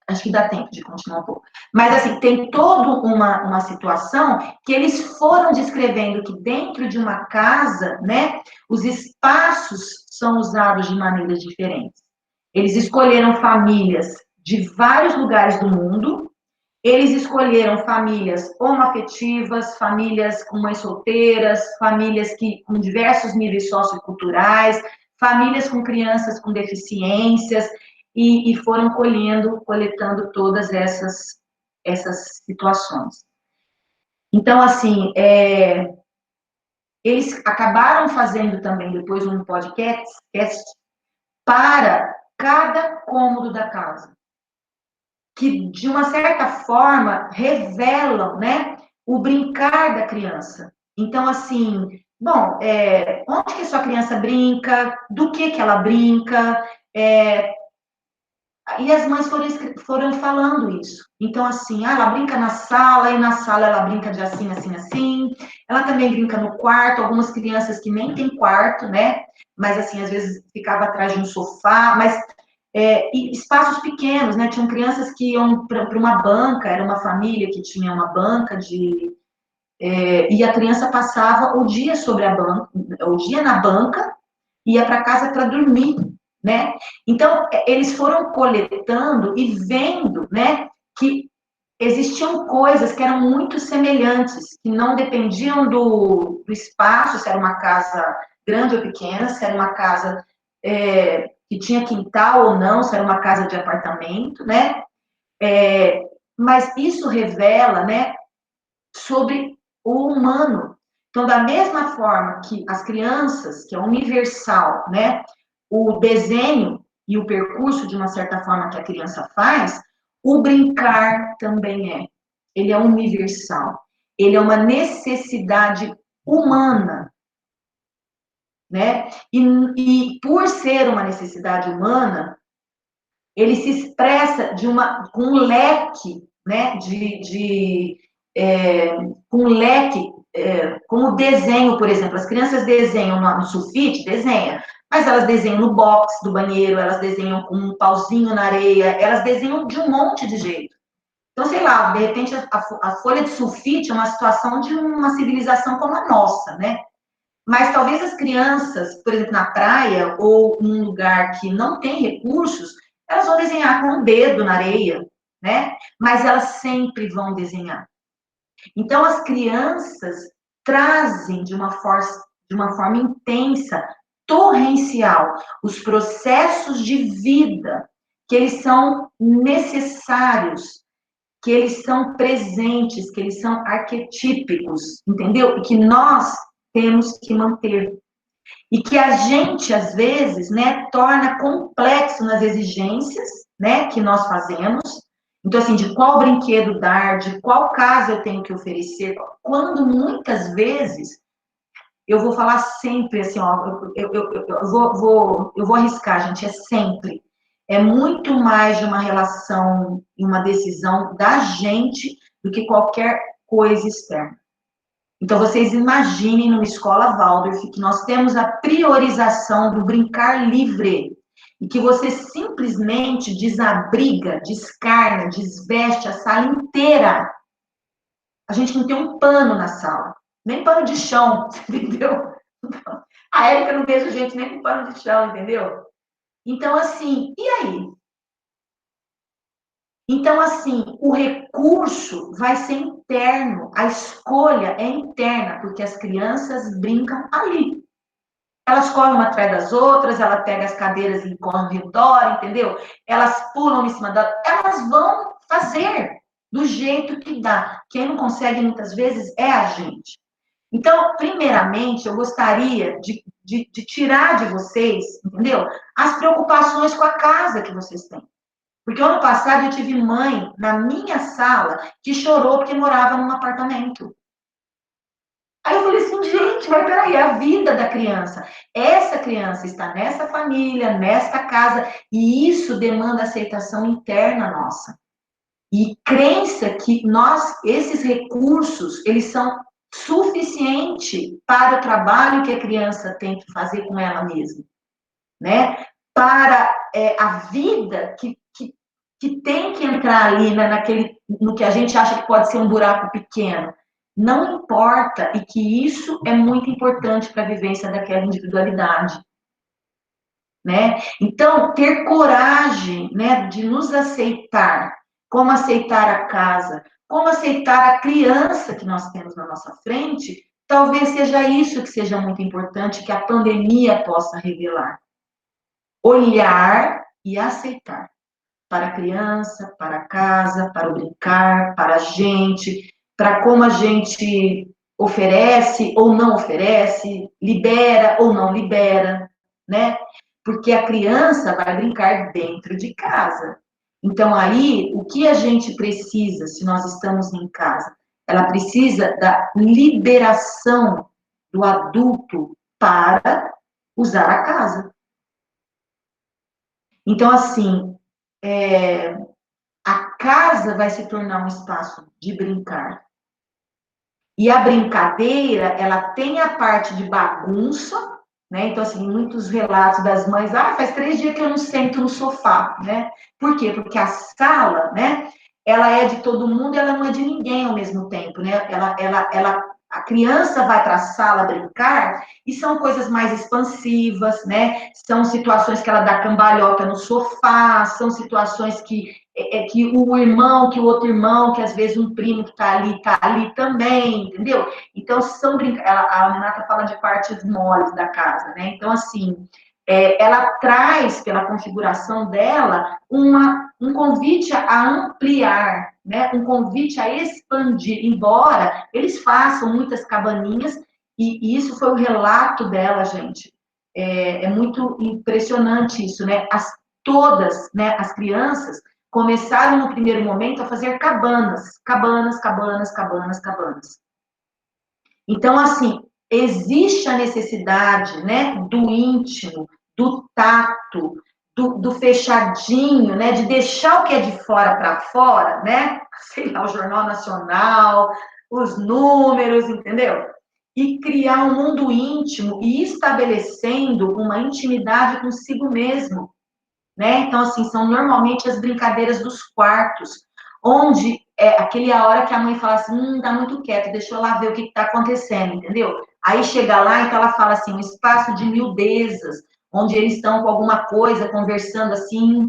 Speaker 1: Acho que dá tempo de continuar um pouco. Mas, assim, tem toda uma situação que eles foram descrevendo que dentro de uma casa, né, os espaços são usados de maneiras diferentes. Eles escolheram famílias de vários lugares do mundo, eles escolheram famílias homoafetivas, famílias com mães solteiras, famílias com diversos níveis socioculturais, famílias com crianças com deficiências, e foram coletando todas essas situações. Então, assim, eles acabaram fazendo também depois um podcast para cada cômodo da casa, que, de uma certa forma, revelam, né, o brincar da criança. Então, assim, bom, onde que a sua criança brinca, do que ela brinca, e as mães foram falando isso. Então, assim, ela brinca na sala, e na sala ela brinca de assim, assim, assim. Ela também brinca no quarto, algumas crianças que nem tem quarto, né? Mas, assim, às vezes ficava atrás de um sofá, mas e espaços pequenos, né? Tinham crianças que iam para uma banca, era uma família que tinha uma banca e a criança passava o dia sobre a banca, o dia na banca, ia para casa para dormir, né? Então, eles foram coletando e vendo, né, que existiam coisas que eram muito semelhantes, que não dependiam do espaço, se era uma casa grande ou pequena, se era uma casa que tinha quintal ou não, se era uma casa de apartamento, né? Mas isso revela, né, sobre o humano. Então, da mesma forma que as crianças, que é universal, né, o desenho e o percurso, de uma certa forma, que a criança faz, o brincar também é. Ele é universal. Ele é uma necessidade humana, né? E por ser uma necessidade humana, ele se expressa com um leque, né, com um leque, como desenho, por exemplo, as crianças desenham no sulfite, desenha, mas elas desenham no box do banheiro, elas desenham com um pauzinho na areia, elas desenham de um monte de jeito. Então, sei lá, de repente a folha de sulfite é uma situação de uma civilização como a nossa, né? Mas talvez as crianças, por exemplo, na praia ou num lugar que não tem recursos, elas vão desenhar com o dedo na areia, né? Mas elas sempre vão desenhar. Então, as crianças trazem de uma forma intensa, torrencial, os processos de vida, que eles são necessários, que eles são presentes, que eles são arquetípicos, entendeu? E que nós temos que manter. E que a gente, às vezes, né, torna complexo nas exigências, né, que nós fazemos. Então, assim, de qual brinquedo dar, de qual casa eu tenho que oferecer, quando muitas vezes, eu vou falar sempre assim, ó, eu vou arriscar, gente, é sempre. É muito mais de uma relação e uma decisão da gente do que qualquer coisa externa. Então, vocês imaginem numa escola Waldorf que nós temos a priorização do brincar livre e que você simplesmente desabriga, descarna, desveste a sala inteira. A gente não tem um pano na sala, nem pano de chão, entendeu? A Érica não deixa a gente nem com pano de chão, entendeu? Então, assim, e aí? Então, assim, o recurso vai ser interno, a escolha é interna, porque as crianças brincam ali. Elas correm uma atrás das outras, ela pega as cadeiras e corre ao redor, entendeu? Elas pulam em cima da... Elas vão fazer do jeito que dá. Quem não consegue, muitas vezes, é a gente. Então, primeiramente, eu gostaria de tirar de vocês, entendeu? As preocupações com a casa que vocês têm. Porque ano passado eu tive mãe na minha sala que chorou porque morava num apartamento. Aí eu falei assim, gente, mas peraí, é a vida da criança. Essa criança está nessa família, nesta casa, e isso demanda aceitação interna nossa. E crença que esses recursos, eles são suficientes para o trabalho que a criança tem que fazer com ela mesma, né? Para a vida que tem que entrar ali, né, no que a gente acha que pode ser um buraco pequeno. Não importa, e que isso é muito importante para a vivência daquela individualidade, né? Então, ter coragem, né, de nos aceitar, como aceitar a casa, como aceitar a criança que nós temos na nossa frente, talvez seja isso que seja muito importante, que a pandemia possa revelar. Olhar e aceitar. Para a criança, para a casa, para o brincar, para a gente, para como a gente oferece ou não oferece, libera ou não libera, né? Porque a criança vai brincar dentro de casa. Então, aí, o que a gente precisa, se nós estamos em casa? Ela precisa da liberação do adulto para usar a casa. Então, assim, a casa vai se tornar um espaço de brincar. E a brincadeira, ela tem a parte de bagunça, né? Então, assim, muitos relatos das mães, faz 3 dias que eu não sento no sofá, né? Por quê? Porque a sala, né? Ela é de todo mundo, ela não é de ninguém ao mesmo tempo, né? A criança vai para a sala brincar e são coisas mais expansivas, né? São situações que ela dá cambalhota no sofá, são situações que o irmão, que o outro irmão, que às vezes um primo que está ali também, entendeu? Então, a Renata fala de partes moles da casa, né? Então, assim, ela traz, pela configuração dela, um convite a ampliar, né? Um convite a expandir, embora eles façam muitas cabaninhas, e isso foi o relato dela, gente. É muito impressionante isso, né? Todas, né, as crianças começaram no primeiro momento a fazer cabanas. Então, assim, existe a necessidade, né, do íntimo, do tato, do fechadinho, né, de deixar o que é de fora para fora, né, sei lá, o Jornal Nacional, os números, entendeu? E criar um mundo íntimo e estabelecendo uma intimidade consigo mesmo, né? Então, assim, são normalmente as brincadeiras dos quartos, onde aquele a hora que a mãe fala assim, tá muito quieto, deixa eu lá ver o que tá acontecendo, entendeu? Aí chega lá, então ela fala assim, um espaço de miudezas, onde eles estão com alguma coisa, conversando assim,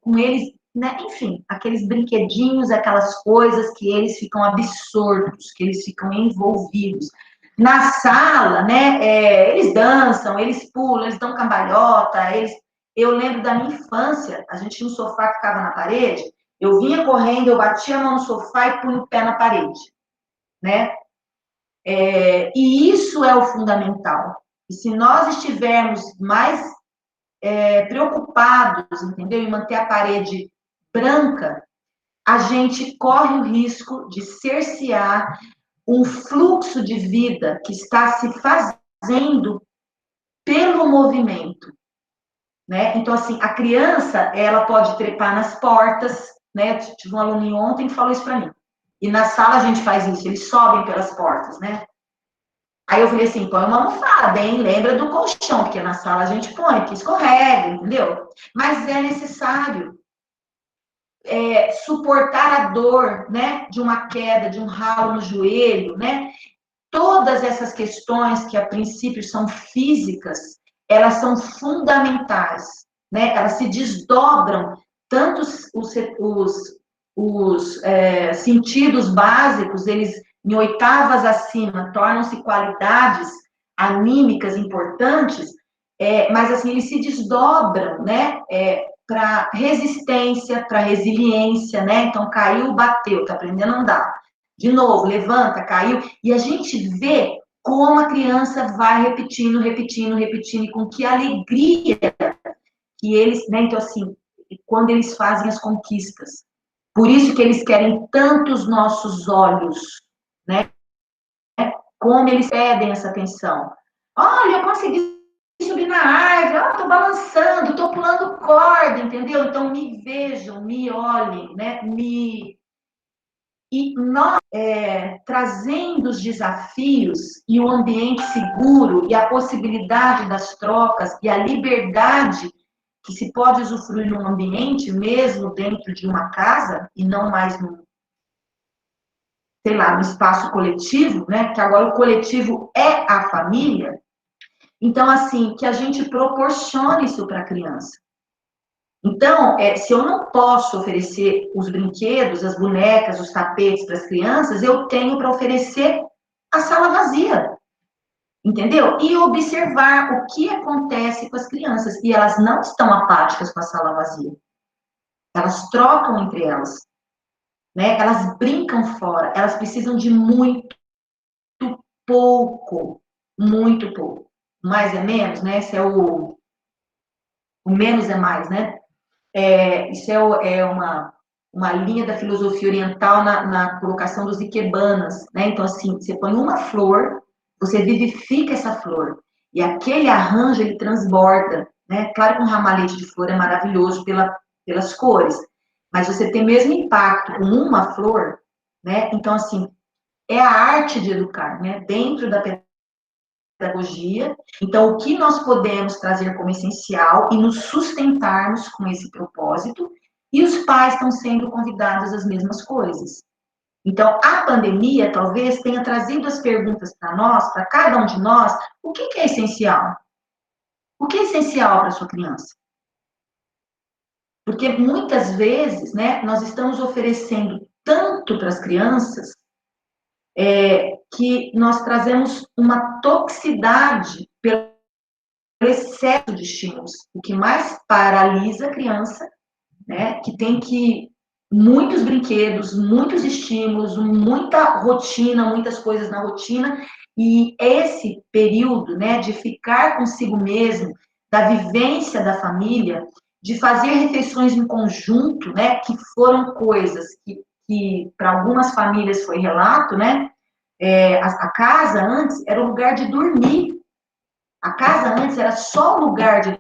Speaker 1: com eles, né? Enfim, aqueles brinquedinhos, aquelas coisas que eles ficam absortos, que eles ficam envolvidos. Na sala, né, eles dançam, eles pulam, eles dão cambalhota, eu lembro da minha infância, a gente tinha um sofá que ficava na parede, eu vinha correndo, eu batia a mão no sofá e punha o pé na parede, né? E isso é o fundamental. E se nós estivermos mais preocupados, entendeu? Em manter a parede branca, a gente corre o risco de cercear um fluxo de vida que está se fazendo pelo movimento. Né? Então, assim, a criança, ela pode trepar nas portas, né? Eu tive um aluno ontem que falou isso para mim. E na sala a gente faz isso, eles sobem pelas portas, né? Aí eu falei assim, põe uma almofada, hein? Lembra do colchão, porque na sala a gente põe, que escorrega, entendeu? Mas é necessário suportar a dor, né? De uma queda, de um ralo no joelho, né? Todas essas questões que a princípio são físicas, elas são fundamentais, né? Elas se desdobram, tanto os sentidos básicos, eles em oitavas acima tornam-se qualidades anímicas importantes, mas assim eles se desdobram, né? Para resistência, para resiliência, né? Então caiu, bateu, tá aprendendo a andar. de novo, levanta, caiu, e a gente vê como a criança vai repetindo, repetindo, repetindo, e com que alegria que eles, né, então assim, quando eles fazem as conquistas. Por isso que eles querem tanto os nossos olhos, né? Como eles pedem essa atenção. Olha, eu consegui subir na árvore, ó, tô balançando, tô pulando corda, entendeu? Então me vejam, me olhem, né? E nós, trazendo os desafios e o ambiente seguro e a possibilidade das trocas e a liberdade que se pode usufruir num ambiente, mesmo dentro de uma casa, e não mais no, sei lá, no espaço coletivo, né? Que agora o coletivo é a família. Então, assim, que a gente proporcione isso para a criança. Então, se eu não posso oferecer os brinquedos, as bonecas, os tapetes para as crianças, eu tenho para oferecer a sala vazia, entendeu? E observar o que acontece com as crianças. E elas não estão apáticas com a sala vazia. Elas trocam entre elas, né? Elas brincam fora. Elas precisam de muito pouco, muito pouco. Mais é menos, né? Esse é o menos é mais, né? Isso é uma linha da filosofia oriental na colocação dos ikebanas, né? Então, assim, você põe uma flor, você vivifica essa flor, e aquele arranjo, ele transborda, né? Claro que um ramalhete de flor é maravilhoso pelas cores, mas você tem mesmo impacto com uma flor, né? Então, assim, é a arte de educar, né? Dentro da pedagogia. Então, o que nós podemos trazer como essencial e nos sustentarmos com esse propósito, e os pais estão sendo convidados às mesmas coisas. Então, a pandemia talvez tenha trazido as perguntas para nós, para cada um de nós, o que é essencial? O que é essencial para a sua criança? Porque muitas vezes, né, nós estamos oferecendo tanto para as crianças que nós trazemos uma toxicidade pelo excesso de estímulos, o que mais paralisa a criança, né, que tem muitos brinquedos, muitos estímulos, muita rotina, muitas coisas na rotina, e esse período, né, de ficar consigo mesmo, da vivência da família, de fazer refeições em conjunto, né, que foram coisas que para algumas famílias foi relato, né, a casa antes era o lugar de dormir. A casa antes era só o lugar de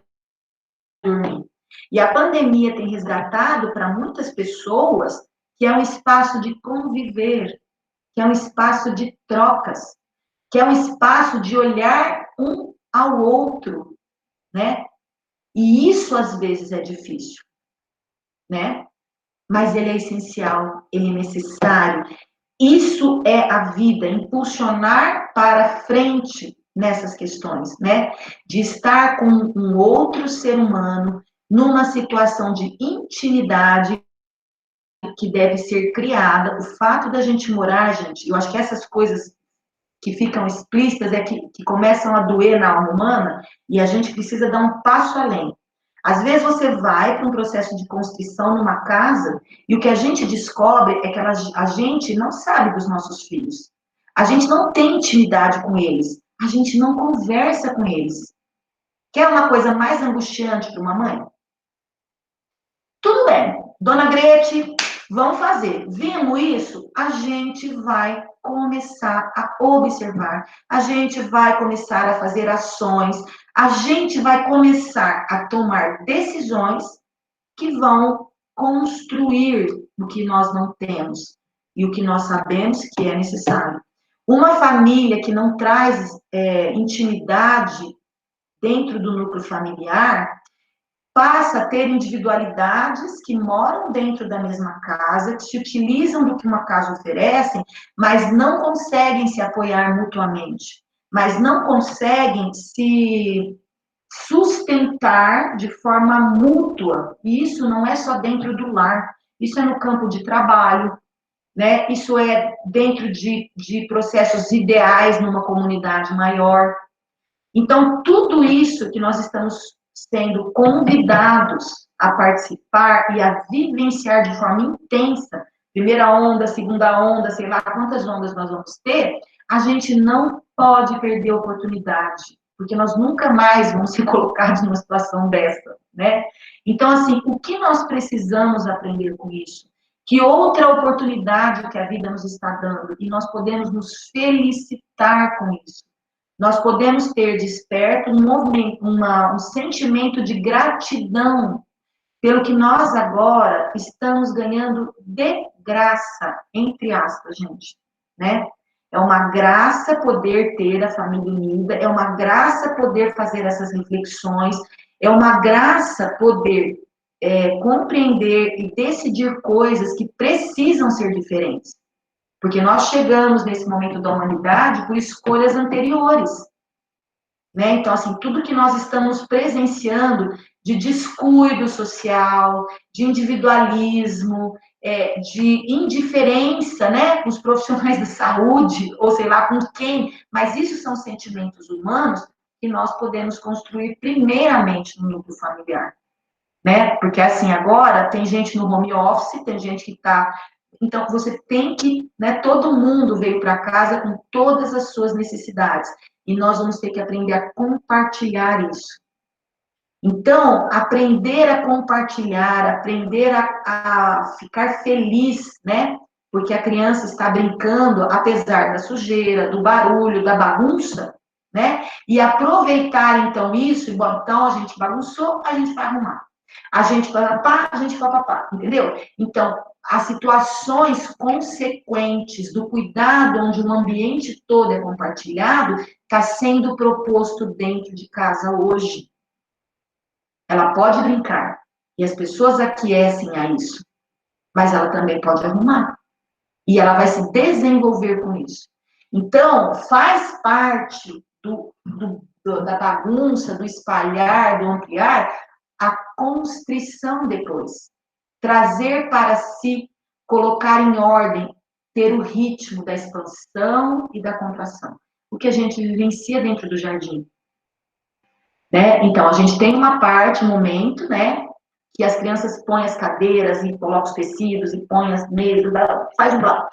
Speaker 1: dormir. E a pandemia tem resgatado para muitas pessoas que é um espaço de conviver, que é um espaço de trocas, que é um espaço de olhar um ao outro, né? E isso às vezes é difícil, né? Mas ele é essencial, ele é necessário. Isso é a vida, impulsionar para frente nessas questões, né? De estar com um outro ser humano numa situação de intimidade que deve ser criada. O fato da gente morar, gente, eu acho que essas coisas que ficam explícitas que começam a doer na alma humana e a gente precisa dar um passo além. Às vezes você vai para um processo de construção numa casa e o que a gente descobre é que a gente não sabe dos nossos filhos. A gente não tem intimidade com eles. A gente não conversa com eles. Quer uma coisa mais angustiante para uma mãe? Tudo bem, dona Grete, vamos fazer. Vimos isso? A gente vai começar a observar, a gente vai começar a fazer ações, a gente vai começar a tomar decisões que vão construir o que nós não temos e o que nós sabemos que é necessário. Uma família que não traz intimidade dentro do núcleo familiar passa a ter individualidades que moram dentro da mesma casa, que se utilizam do que uma casa oferece, mas não conseguem se apoiar mutuamente, mas não conseguem se sustentar de forma mútua. E isso não é só dentro do lar, isso é no campo de trabalho, né? Isso é dentro de processos ideais numa comunidade maior. Então, tudo isso que nós estamos sendo convidados a participar e a vivenciar de forma intensa primeira onda, segunda onda, sei lá quantas ondas nós vamos ter, a gente não pode perder a oportunidade, porque nós nunca mais vamos ser colocados numa situação dessa, né? Então, assim, o que nós precisamos aprender com isso? Que outra oportunidade que a vida nos está dando, e nós podemos nos felicitar com isso. Nós podemos ter desperto um sentimento de gratidão pelo que nós agora estamos ganhando de graça, entre aspas, gente, né? É uma graça poder ter a família unida, é uma graça poder fazer essas reflexões, é uma graça poder compreender e decidir coisas que precisam ser diferentes. Porque nós chegamos nesse momento da humanidade por escolhas anteriores. Né? Então, assim, tudo que nós estamos presenciando de descuido social, de individualismo, de indiferença, né, com os profissionais da saúde, ou sei lá com quem, mas isso são sentimentos humanos que nós podemos construir primeiramente no núcleo familiar, né? Porque, assim, agora tem gente no home office, tem gente que está... Então, você tem que, né, todo mundo veio para casa com todas as suas necessidades, e nós vamos ter que aprender a compartilhar isso. Então, aprender a compartilhar, aprender a ficar feliz, né? Porque a criança está brincando, apesar da sujeira, do barulho, da bagunça, né? E aproveitar, então, isso, e, bom, então a gente bagunçou, a gente vai arrumar. A gente papapá, a gente papapá, entendeu? Então, as situações consequentes do cuidado, onde o ambiente todo é compartilhado, está sendo proposto dentro de casa hoje. Ela pode brincar, e as pessoas aquecem a isso, mas ela também pode arrumar, e ela vai se desenvolver com isso. Então, faz parte da bagunça, do espalhar, do ampliar, a constrição depois. Trazer para si, colocar em ordem, ter o ritmo da expansão e da contração. O que a gente vivencia dentro do jardim. Né? Então, a gente tem uma parte, um momento, né, que as crianças põem as cadeiras e colocam os tecidos e põem as mesas, faz um blá.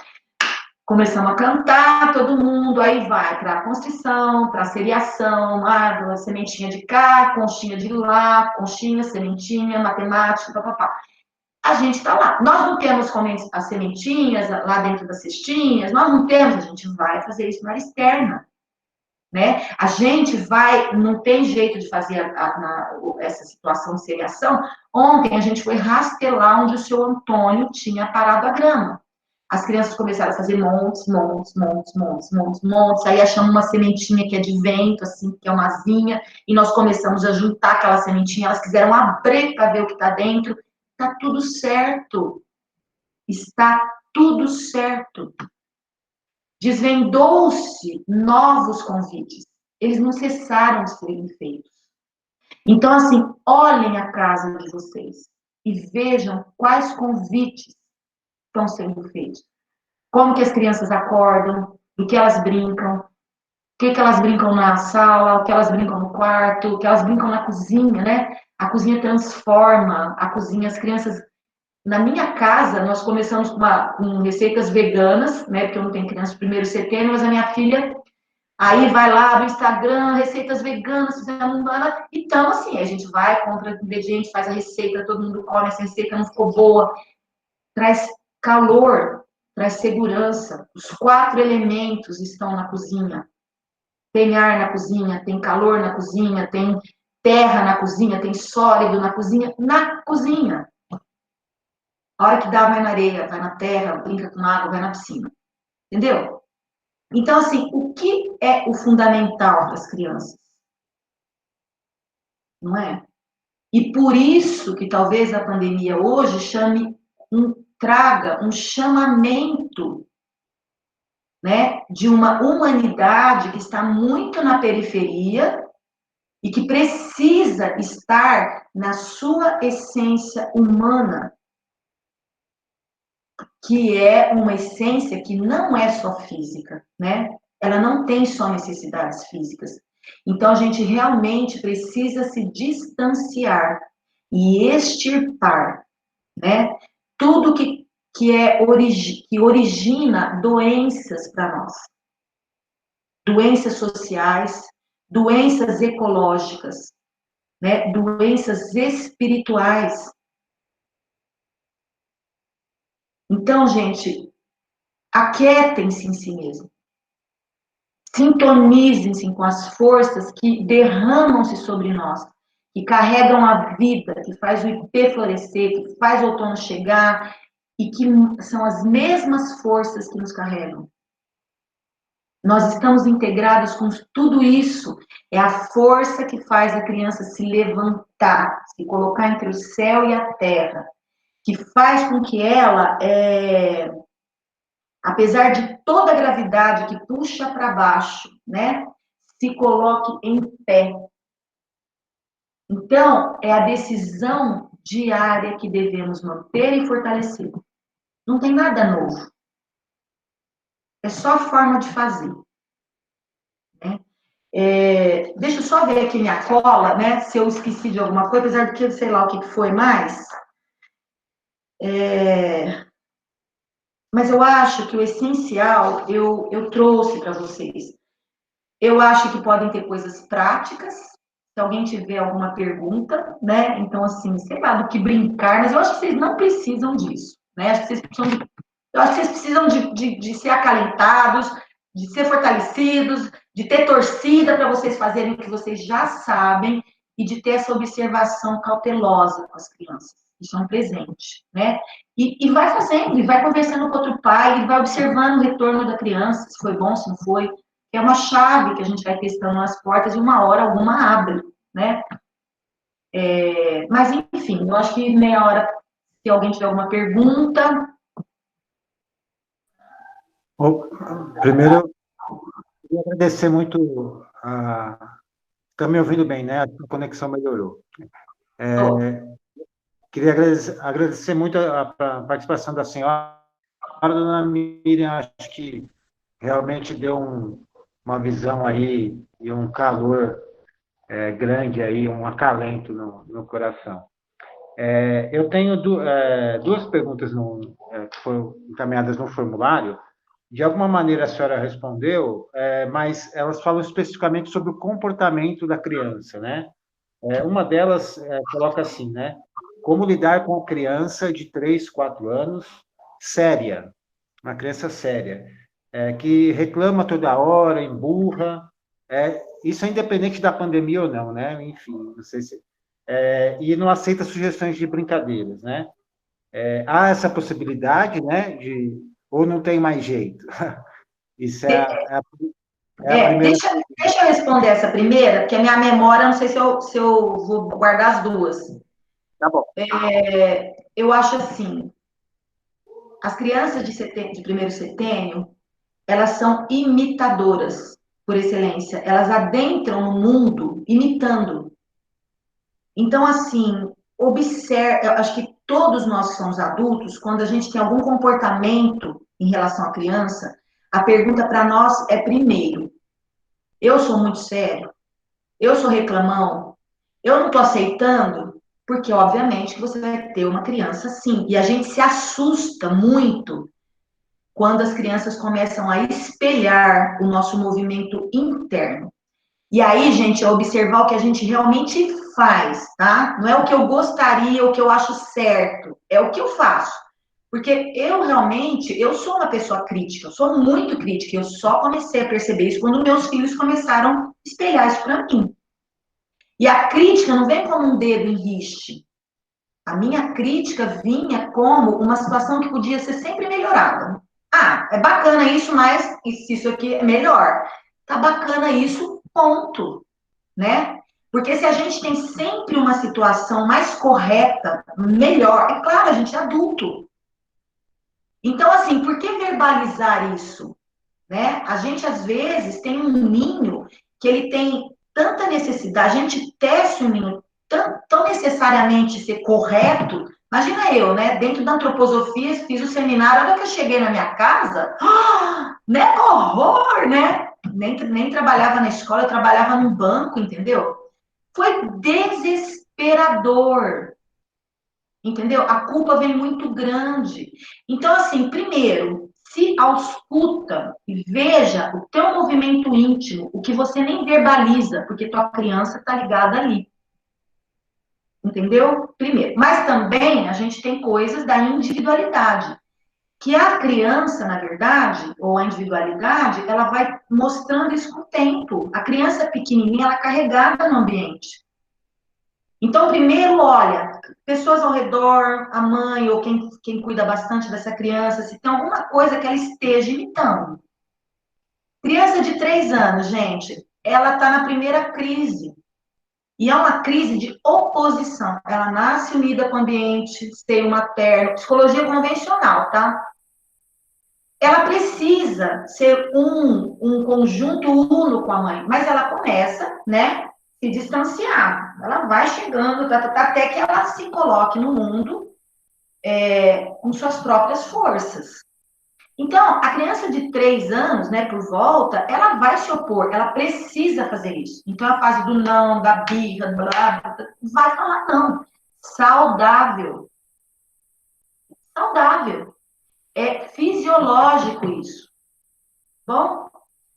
Speaker 1: Começamos a cantar, todo mundo, aí vai para a constrição, para a seriação, a sementinha de cá, conchinha de lá, conchinha, sementinha, matemática, papapá. A gente está lá. Nós não temos as sementinhas lá dentro das cestinhas, nós não temos, a gente vai fazer isso na área externa. Né? A gente vai, não tem jeito de fazer essa situação de seriação. Ontem a gente foi rastelar onde o seu Antônio tinha parado a grama. As crianças começaram a fazer montes, aí achamos uma sementinha que é de vento, assim, que é uma asinha, e nós começamos a juntar aquela sementinha, elas quiseram abrir para ver o que está dentro. Está tudo certo. Está tudo certo. Desvendou-se novos convites. Eles não cessaram de serem feitos. Então, assim, olhem a casa de vocês e vejam quais convites estão sendo feitos. Como que as crianças acordam, do que elas brincam, o que elas brincam na sala, o que elas brincam no quarto, o que elas brincam na cozinha, né? A cozinha transforma, a cozinha, as crianças... Na minha casa, nós começamos com receitas veganas, né? Porque eu não tenho criança no 1º de setembro, mas a minha filha aí vai lá no Instagram, receitas veganas, então, assim, a gente vai, compra ingredientes, faz a receita, todo mundo come, essa receita não ficou boa. Traz calor, traz segurança. Os 4 elementos estão na cozinha. Tem ar na cozinha, tem calor na cozinha, tem terra na cozinha, tem sólido na cozinha. Na cozinha. A hora que dá, vai na areia, vai na terra, brinca com água, vai na piscina. Entendeu? Então, assim, o que é o fundamental para as crianças? Não é? E por isso que talvez a pandemia hoje traga um chamamento, né, de uma humanidade que está muito na periferia e que precisa estar na sua essência humana, que é uma essência que não é só física, né? Ela não tem só necessidades físicas. Então, a gente realmente precisa se distanciar e extirpar, né? Tudo que origina doenças para nós. Doenças sociais, doenças ecológicas, né? Doenças espirituais. Então, gente, aquietem-se em si mesmo. Sintonizem-se com as forças que derramam-se sobre nós, que carregam a vida, que faz o ipê florescer, que faz o outono chegar, e que são as mesmas forças que nos carregam. Nós estamos integrados com tudo isso. É a força que faz a criança se levantar, se colocar entre o céu e a terra, que faz com que ela, apesar de toda a gravidade que puxa para baixo, né, se coloque em pé. Então, é a decisão diária que devemos manter e fortalecer. Não tem nada novo. É só a forma de fazer. Né? Deixa eu só ver aqui minha cola, né? Se eu esqueci de alguma coisa, apesar de que eu sei lá o que foi mais. Mas eu acho que o essencial eu trouxe para vocês. Eu acho que podem ter coisas práticas. Se alguém tiver alguma pergunta, né? Então, assim, sei lá, do que brincar, mas eu acho que vocês não precisam disso, né? Eu acho que vocês precisam de ser acalentados, de ser fortalecidos, de ter torcida para vocês fazerem o que vocês já sabem e de ter essa observação cautelosa com as crianças. Isso é um presente, né? E vai fazendo, e vai conversando com outro pai, e vai observando o retorno da criança, se foi bom, se não foi. É uma chave que a gente vai testando nas portas e uma hora alguma abre, né? Mas, enfim, eu acho que meia hora, se alguém tiver alguma pergunta.
Speaker 2: Primeiro, eu queria agradecer muito Está me ouvindo bem, né? A conexão melhorou. Queria agradecer muito a participação da senhora. A dona Miriam, acho que realmente deu uma visão aí e um calor grande aí, um acalento no coração. Eu tenho duas perguntas que foram encaminhadas no formulário. De alguma maneira a senhora respondeu, mas elas falam especificamente sobre o comportamento da criança, né? Uma delas coloca assim, né? Como lidar com a criança de 3, 4 anos, séria, uma criança séria, que reclama toda hora, emburra, isso é independente da pandemia ou não, né? Enfim, não sei se... e não aceita sugestões de brincadeiras, né? Há essa possibilidade, né? Ou não tem mais jeito? Isso é a primeira...
Speaker 1: Deixa eu responder essa primeira, porque a minha memória, não sei se eu vou guardar as duas.
Speaker 2: Tá bom.
Speaker 1: Eu acho assim, as crianças de primeiro setênio, elas são imitadoras, por excelência. Elas adentram no mundo imitando. Então, assim, eu acho que todos nós somos adultos, quando a gente tem algum comportamento em relação à criança, a pergunta para nós é primeiro, eu sou muito sério? Eu sou reclamão? Eu não estou aceitando? Porque, obviamente, que você vai ter uma criança assim. E a gente se assusta muito quando as crianças começam a espelhar o nosso movimento interno. E aí, gente, é observar o que a gente realmente faz, tá? Não é o que eu gostaria, o que eu acho certo, é o que eu faço. Porque eu sou uma pessoa crítica, eu sou muito crítica, eu só comecei a perceber isso quando meus filhos começaram a espelhar isso para mim. E a crítica não vem como um dedo em riste. A minha crítica vinha como uma situação que podia ser sempre melhorada. É bacana isso, mas isso aqui é melhor. Tá bacana isso, ponto, né? Porque se a gente tem sempre uma situação mais correta, melhor, é claro, a gente é adulto. Então, assim, por que verbalizar isso? Né? A gente, às vezes, tem um ninho que ele tem tanta necessidade, a gente tece um ninho tão necessariamente ser correto. Imagina eu, né? Dentro da antroposofia, fiz o seminário, a hora que eu cheguei na minha casa, né? Que horror, né? Nem trabalhava na escola, eu trabalhava num banco, entendeu? Foi desesperador. entendeu? A culpa vem muito grande. Então, assim, primeiro, se ausculta e veja o teu movimento íntimo, o que você nem verbaliza, porque tua criança está ligada ali. Entendeu? Primeiro. Mas também a gente tem coisas da individualidade, que a criança, na verdade, ou a individualidade, ela vai mostrando isso com o tempo. A criança pequenininha, ela é carregada no ambiente. Então, primeiro, olha, pessoas ao redor, a mãe ou quem cuida bastante dessa criança, se tem alguma coisa que ela esteja imitando. Criança de 3 anos, gente, ela está na primeira crise. E é uma crise de oposição. Ela nasce unida com o ambiente, seio materno, psicologia convencional, tá? Ela precisa ser um conjunto uno com a mãe, mas ela começa, né, se distanciar. Ela vai chegando, até que ela se coloque no mundo com suas próprias forças. Então, a criança de 3 anos, né, por volta, ela vai se opor, ela precisa fazer isso. Então, a fase do não, da birra, vai falar não. Saudável. Saudável. É fisiológico isso. Bom?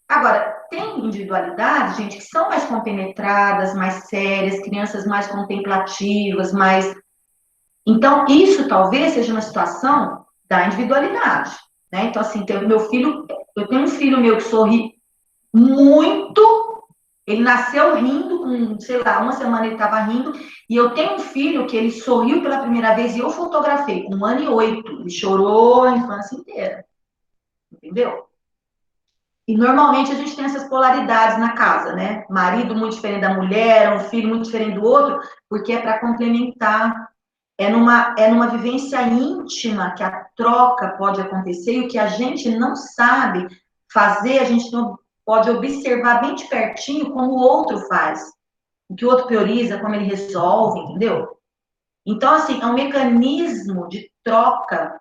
Speaker 1: Agora, tem individualidades, gente, que são mais compenetradas, mais sérias, crianças mais contemplativas, mais... Então, isso talvez seja uma situação da individualidade, né? Então, assim, eu tenho um filho meu que sorri muito, ele nasceu rindo, com, sei lá, uma semana ele estava rindo, e eu tenho um filho que ele sorriu pela primeira vez e eu fotografei, com 1 ano e 8, ele chorou a infância inteira, entendeu? E normalmente a gente tem essas polaridades na casa, né? Marido muito diferente da mulher, um filho muito diferente do outro, porque é para complementar. É numa vivência íntima que a troca pode acontecer e o que a gente não sabe fazer, a gente não pode observar bem de pertinho como o outro faz, o que o outro prioriza, como ele resolve, entendeu? Então, assim, é um mecanismo de troca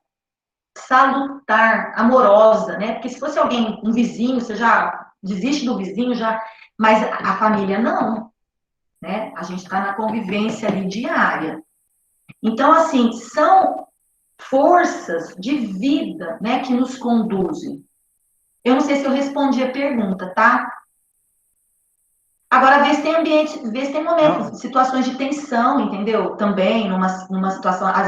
Speaker 1: salutar, amorosa, né? Porque se fosse alguém, um vizinho, você já desiste do vizinho, já, mas a família não, né? A gente está na convivência ali diária. Então, assim, são forças de vida, né, que nos conduzem. Eu não sei se eu respondi a pergunta, tá? Agora, vê se tem momentos, situações de tensão, entendeu? Também, numa situação, às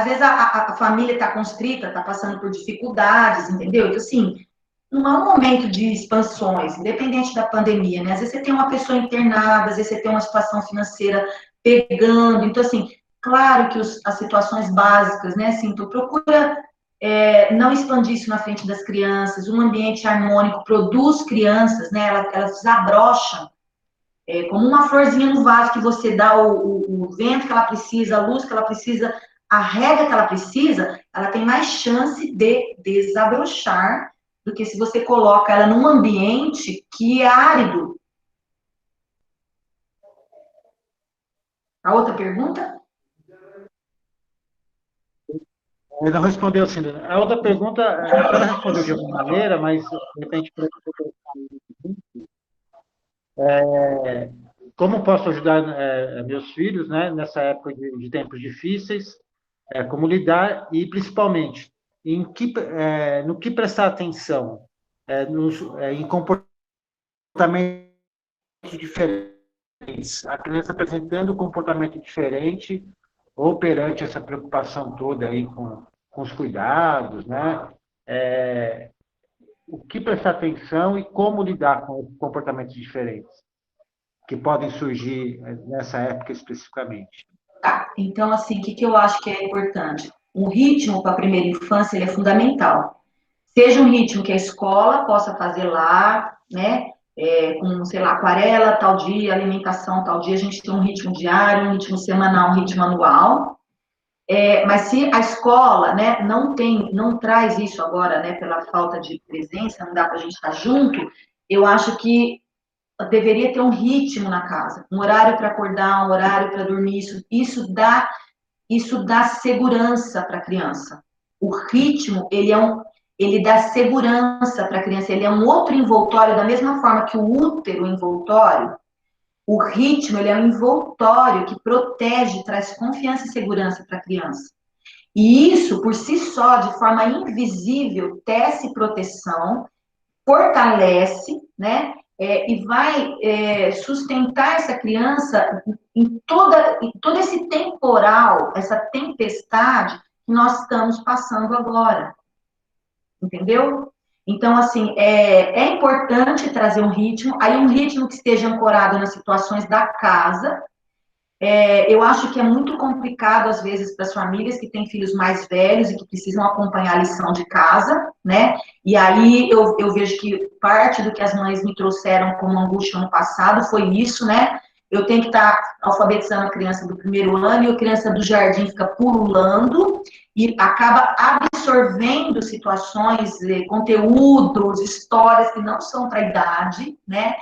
Speaker 1: vezes a família está constrita, está passando por dificuldades, entendeu? Então, assim, não é um momento de expansões, independente da pandemia, né? Às vezes você tem uma pessoa internada, às vezes você tem uma situação financeira pegando, então, assim, claro que as situações básicas, né, assim, tu procura não expandir isso na frente das crianças, um ambiente harmônico produz crianças, né, elas desabrocham, como uma florzinha no vaso que você dá o vento que ela precisa, a luz que ela precisa, a rega que ela precisa, ela tem mais chance de desabrochar do que se você coloca ela num ambiente que é árido. A outra pergunta?
Speaker 4: Ele não respondeu, assim. A outra pergunta, ela respondeu de alguma maneira, mas de repente como posso ajudar meus filhos, né, nessa época de tempos difíceis, como lidar e principalmente no que prestar atenção, em comportamentos diferentes, a criança apresentando um comportamento diferente ou perante essa preocupação toda aí com os cuidados, né? O que prestar atenção e como lidar com comportamentos diferentes que podem surgir nessa época especificamente.
Speaker 1: Tá, então, assim, o que eu acho que é importante? Um ritmo para a primeira infância, ele é fundamental. Seja um ritmo que a escola possa fazer lá, né, com, sei lá, aquarela, tal dia, alimentação, tal dia, a gente tem um ritmo diário, um ritmo semanal, um ritmo anual. Mas se a escola, né, não traz isso agora, né, pela falta de presença, não dá para a gente estar junto, eu acho que deveria ter um ritmo na casa, um horário para acordar, um horário para dormir, isso dá segurança para a criança. O ritmo, ele dá segurança para a criança, ele é um outro envoltório, da mesma forma que o útero envoltório, O ritmo, ele é um envoltório que protege, traz confiança e segurança para a criança. E isso, por si só, de forma invisível, tece proteção, fortalece, né? E vai sustentar essa criança em todo esse temporal, essa tempestade que nós estamos passando agora. Entendeu? Então, assim, é importante trazer um ritmo, aí um ritmo que esteja ancorado nas situações da casa. Eu acho que é muito complicado, às vezes, para as famílias que têm filhos mais velhos e que precisam acompanhar a lição de casa, né? E aí eu vejo que parte do que as mães me trouxeram como angústia no passado foi isso, né? Eu tenho que estar alfabetizando a criança do primeiro ano e a criança do jardim fica pululando e acaba absorvendo situações, conteúdos, histórias que não são para a idade, né?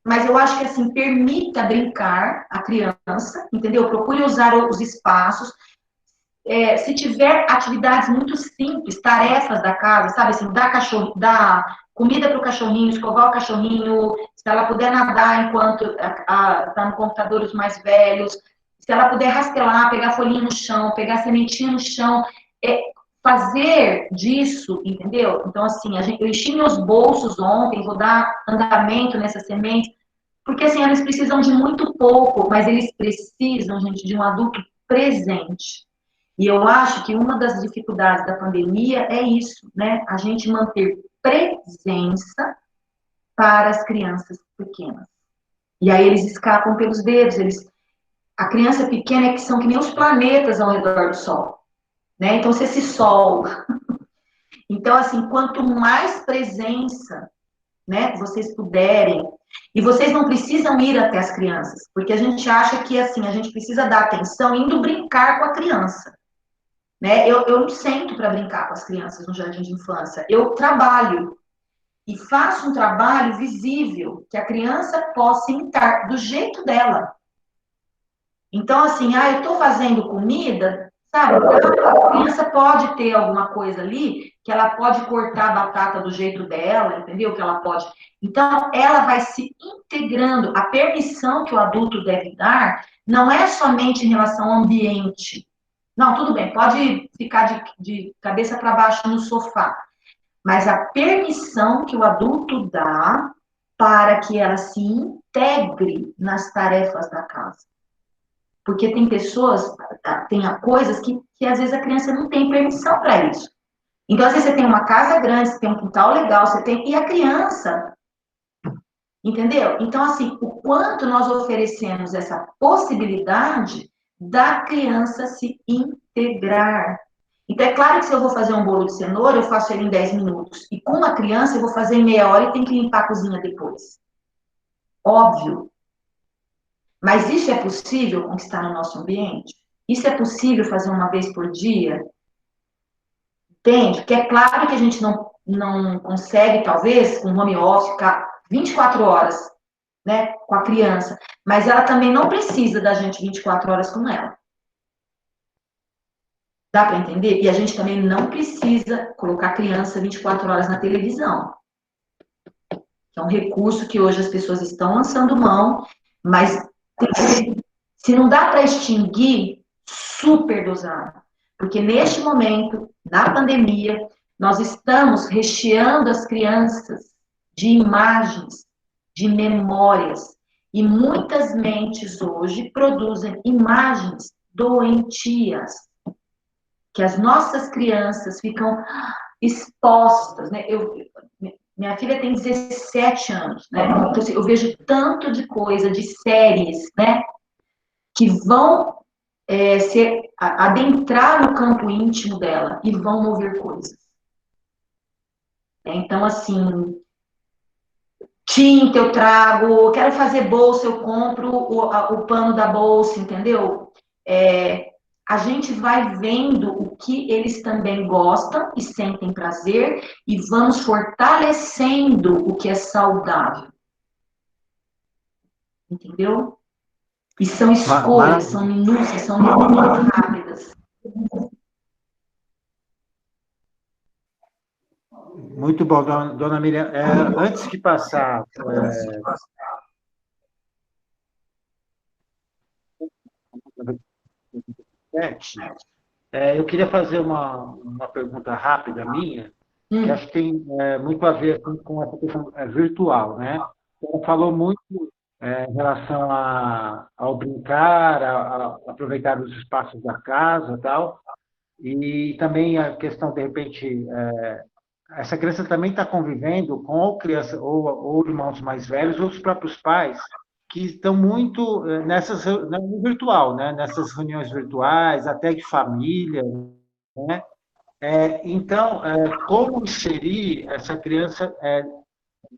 Speaker 1: Mas eu acho que, assim, permita brincar a criança, entendeu? Procure usar os espaços. Se tiver atividades muito simples, tarefas da casa, sabe, assim, dar comida para o cachorrinho, escovar o cachorrinho, se ela puder nadar enquanto está no computador os mais velhos, se ela puder rastelar, pegar folhinha no chão, pegar sementinha no chão, fazer disso, entendeu? Então, assim, eu enchi meus bolsos ontem, vou dar andamento nessa semente, porque, assim, eles precisam de muito pouco, mas eles precisam, gente, de um adulto presente. E eu acho que uma das dificuldades da pandemia é isso, né? A gente manter presença para as crianças pequenas. E aí eles escapam pelos dedos. A criança pequena é que são que nem os planetas ao redor do Sol, né? Então, se esse Sol... Então, assim, quanto mais presença, né, vocês puderem, e vocês não precisam ir até as crianças, porque a gente acha que, assim, a gente precisa dar atenção indo brincar com a criança. Né? Eu não sento para brincar com as crianças no jardim de infância. Eu trabalho e faço um trabalho visível, que a criança possa entrar do jeito dela. Então, assim, eu estou fazendo comida, sabe? A criança pode ter alguma coisa ali, que ela pode cortar a batata do jeito dela, entendeu? Que ela pode. Então, ela vai se integrando. A permissão que o adulto deve dar não é somente em relação ao ambiente. Não, tudo bem, pode ficar de cabeça para baixo no sofá. Mas a permissão que o adulto dá para que ela se integre nas tarefas da casa. Porque tem pessoas, tem coisas que às vezes a criança não tem permissão para isso. Então, às vezes você tem uma casa grande, você tem um quintal legal, e a criança, entendeu? Então, assim, o quanto nós oferecemos essa possibilidade da criança se integrar. Então, é claro que se eu vou fazer um bolo de cenoura, eu faço ele em 10 minutos. E com uma criança, eu vou fazer em meia hora e tem que limpar a cozinha depois. Óbvio. Mas isso é possível conquistar no nosso ambiente? Isso é possível fazer uma vez por dia? Entende? Porque é claro que a gente não consegue, talvez, com home office, ficar 24 horas, né, com a criança. Mas ela também não precisa da gente 24 horas com ela. Dá para entender? E a gente também não precisa colocar a criança 24 horas na televisão. Que é um recurso que hoje as pessoas estão lançando mão, mas se não dá para extinguir, super dosado. Porque neste momento, na pandemia, nós estamos recheando as crianças de imagens, de memórias. E muitas mentes hoje produzem imagens doentias, que as nossas crianças ficam expostas, né? Minha filha tem 17 anos, né? Então, assim, eu vejo tanto de coisa, de séries, né? Que vão adentrar no campo íntimo dela e vão mover coisas. Então, assim, tinta eu trago, quero fazer bolsa, eu compro o pano da bolsa, entendeu? A gente vai vendo o que eles também gostam e sentem prazer e vamos fortalecendo o que é saudável. Entendeu? E são escolhas, são minúcias, são muito rápidas.
Speaker 4: Muito bom, dona Miriam. Antes de passar 1997. Eu queria fazer uma pergunta rápida minha, que acho que tem muito a ver com essa questão virtual, né? Você falou muito em relação ao brincar, a aproveitar os espaços da casa e tal, e também a questão, de repente, essa criança também está convivendo com ou criança ou irmãos mais velhos ou os próprios pais que estão muito no virtual, né? Nessas reuniões virtuais, até de família, né? Então, como inserir essa criança,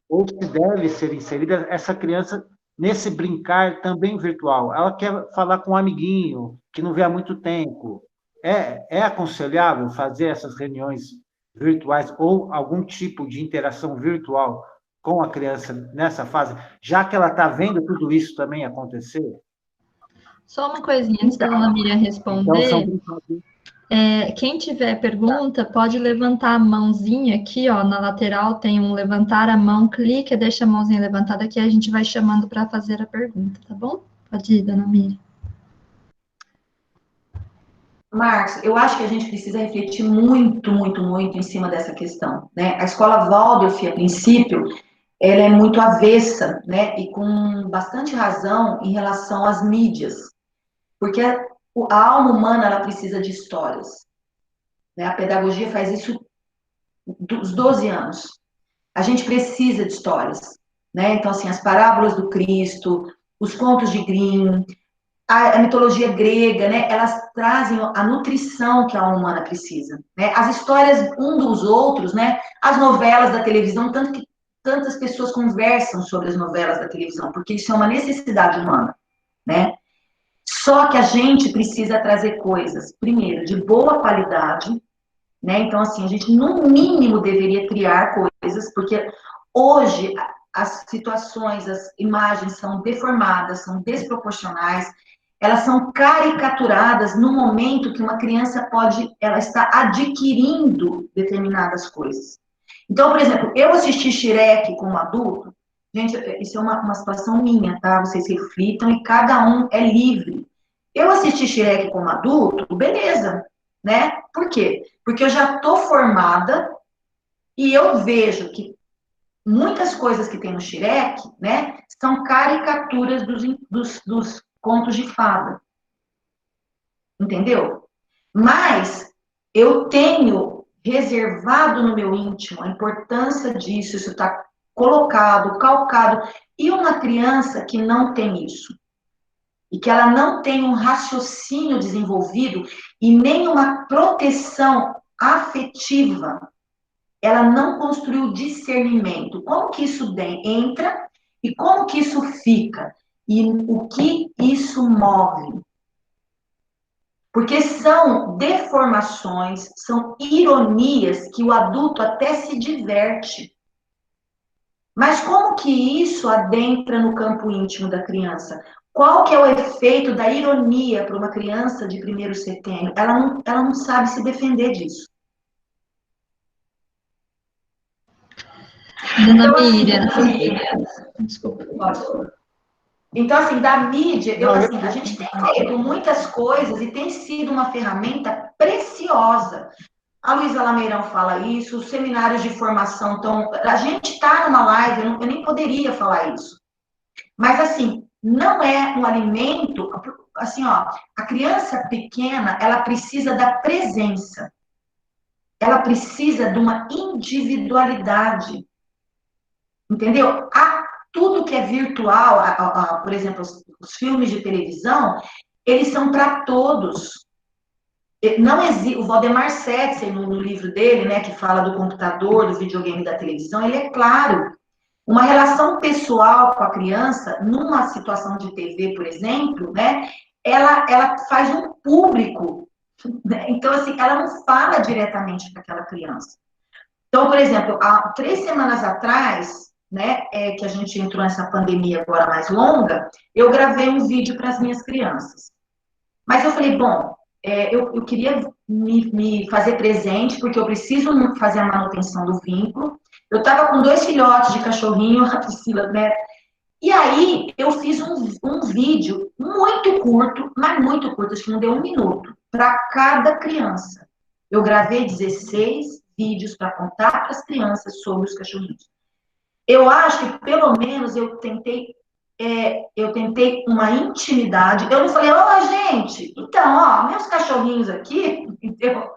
Speaker 4: ou se deve ser inserida essa criança nesse brincar também virtual? Ela quer falar com um amiguinho que não vê há muito tempo. É aconselhável fazer essas reuniões virtuais ou algum tipo de interação virtual com a criança nessa fase, já que ela está vendo tudo isso também acontecer?
Speaker 3: Só uma coisinha, antes da dona Miriam responder.
Speaker 4: Então, são brincadeiras.
Speaker 3: Quem tiver pergunta, pode levantar a mãozinha aqui, ó, na lateral tem um levantar a mão, clica, deixa a mãozinha levantada aqui, a gente vai chamando para fazer a pergunta, tá bom? Pode ir, dona Miriam.
Speaker 1: Marcos, eu acho que a gente precisa refletir muito, muito, muito em cima dessa questão, né? A escola Waldorf, a princípio, ela é muito avessa, né? E com bastante razão em relação às mídias, porque a alma humana, ela precisa de histórias, né? A pedagogia faz isso dos 12 anos. A gente precisa de histórias, né? Então, assim, as parábolas do Cristo, os contos de Grimm, a mitologia grega, né? Elas trazem a nutrição que a alma humana precisa, né? As histórias um dos outros, né? As novelas da televisão, tanto que tantas pessoas conversam sobre as novelas da televisão, porque isso é uma necessidade humana, né? Só que a gente precisa trazer coisas, primeiro, de boa qualidade, né? Então, assim, a gente, no mínimo, deveria criar coisas, porque hoje as situações, as imagens são deformadas, são desproporcionais, elas são caricaturadas no momento que uma criança ela está adquirindo determinadas coisas. Então, por exemplo, eu assisti Shrek como adulto, gente, isso é uma situação minha, tá? Vocês reflitam e cada um é livre. Eu assisti Shrek como adulto, beleza, né? Por quê? Porque eu já estou formada e eu vejo que muitas coisas que tem no Shrek, né, são caricaturas dos contos de fada. Entendeu? Mas eu tenho reservado no meu íntimo a importância disso, isso está colocado, calcado. E uma criança que não tem isso, e que ela não tem um raciocínio desenvolvido e nem uma proteção afetiva, ela não construiu discernimento. Como que isso entra e como que isso fica? E o que isso move? Porque são deformações, são ironias que o adulto até se diverte. Mas como que isso adentra no campo íntimo da criança? Qual que é o efeito da ironia para uma criança de 1º setembro? Ela não sabe se defender disso.
Speaker 3: Dona Miriam, desculpa.
Speaker 1: Então, assim, da mídia, a gente tem feito muitas coisas e tem sido uma ferramenta preciosa. A Luísa Lameirão fala isso, os seminários de formação estão... A gente está numa live, eu nem poderia falar isso. Mas, assim, não é um alimento... Assim, ó, a criança pequena, ela precisa da presença. Ela precisa de uma individualidade. Entendeu? Tudo que é virtual, por exemplo, os filmes de televisão, eles são para todos. Não existe, o Valdemar Setzer, no livro dele, né, que fala do computador, do videogame, da televisão, ele é claro. Uma relação pessoal com a criança, numa situação de TV, por exemplo, né, ela faz um público. Né? Então, assim, ela não fala diretamente para aquela criança. Então, por exemplo, há 3 semanas atrás, né, que a gente entrou nessa pandemia agora mais longa, eu gravei um vídeo para as minhas crianças. Mas eu falei, bom, eu queria me fazer presente, porque eu preciso fazer a manutenção do vínculo. Eu estava com 2 filhotes de cachorrinho, a Priscila, né? E aí, eu fiz um vídeo muito curto, mas muito curto, acho que não deu 1 minuto, para cada criança. Eu gravei 16 vídeos para contar para as crianças sobre os cachorrinhos. Eu acho que, pelo menos, eu tentei uma intimidade. Eu não falei, ó, gente, então, ó, meus cachorrinhos aqui, entendeu?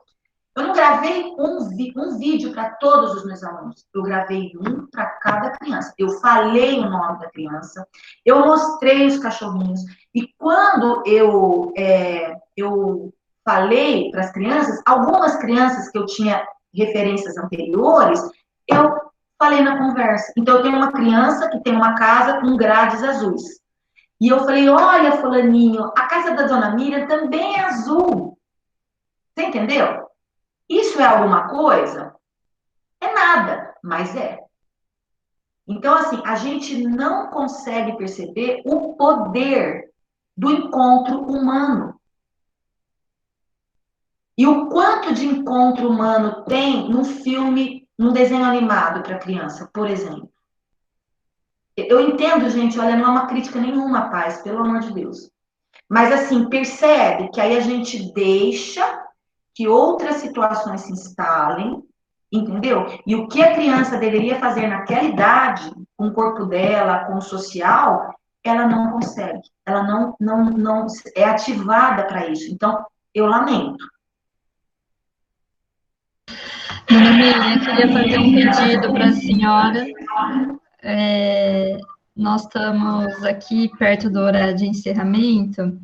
Speaker 1: Eu não gravei um vídeo para todos os meus alunos. Eu gravei um para cada criança. Eu falei o nome da criança, eu mostrei os cachorrinhos. E quando eu falei para as crianças, algumas crianças que eu tinha referências anteriores, eu falei na conversa. Então, eu tenho uma criança que tem uma casa com grades azuis. E eu falei, olha, fulaninho, a casa da dona Miriam também é azul. Você entendeu? Isso é alguma coisa? É nada, mas é. Então, assim, a gente não consegue perceber o poder do encontro humano. E o quanto de encontro humano tem num filme, num desenho animado para criança, por exemplo. Eu entendo, gente, olha, não é uma crítica nenhuma, paz, pelo amor de Deus. Mas, assim, percebe que aí a gente deixa que outras situações se instalem, entendeu? E o que a criança deveria fazer naquela idade, com o corpo dela, com o social, ela não consegue. Ela não é ativada para isso. Então, eu lamento.
Speaker 3: Dona Miriam, queria fazer um pedido para a senhora. Nós estamos aqui perto do horário de encerramento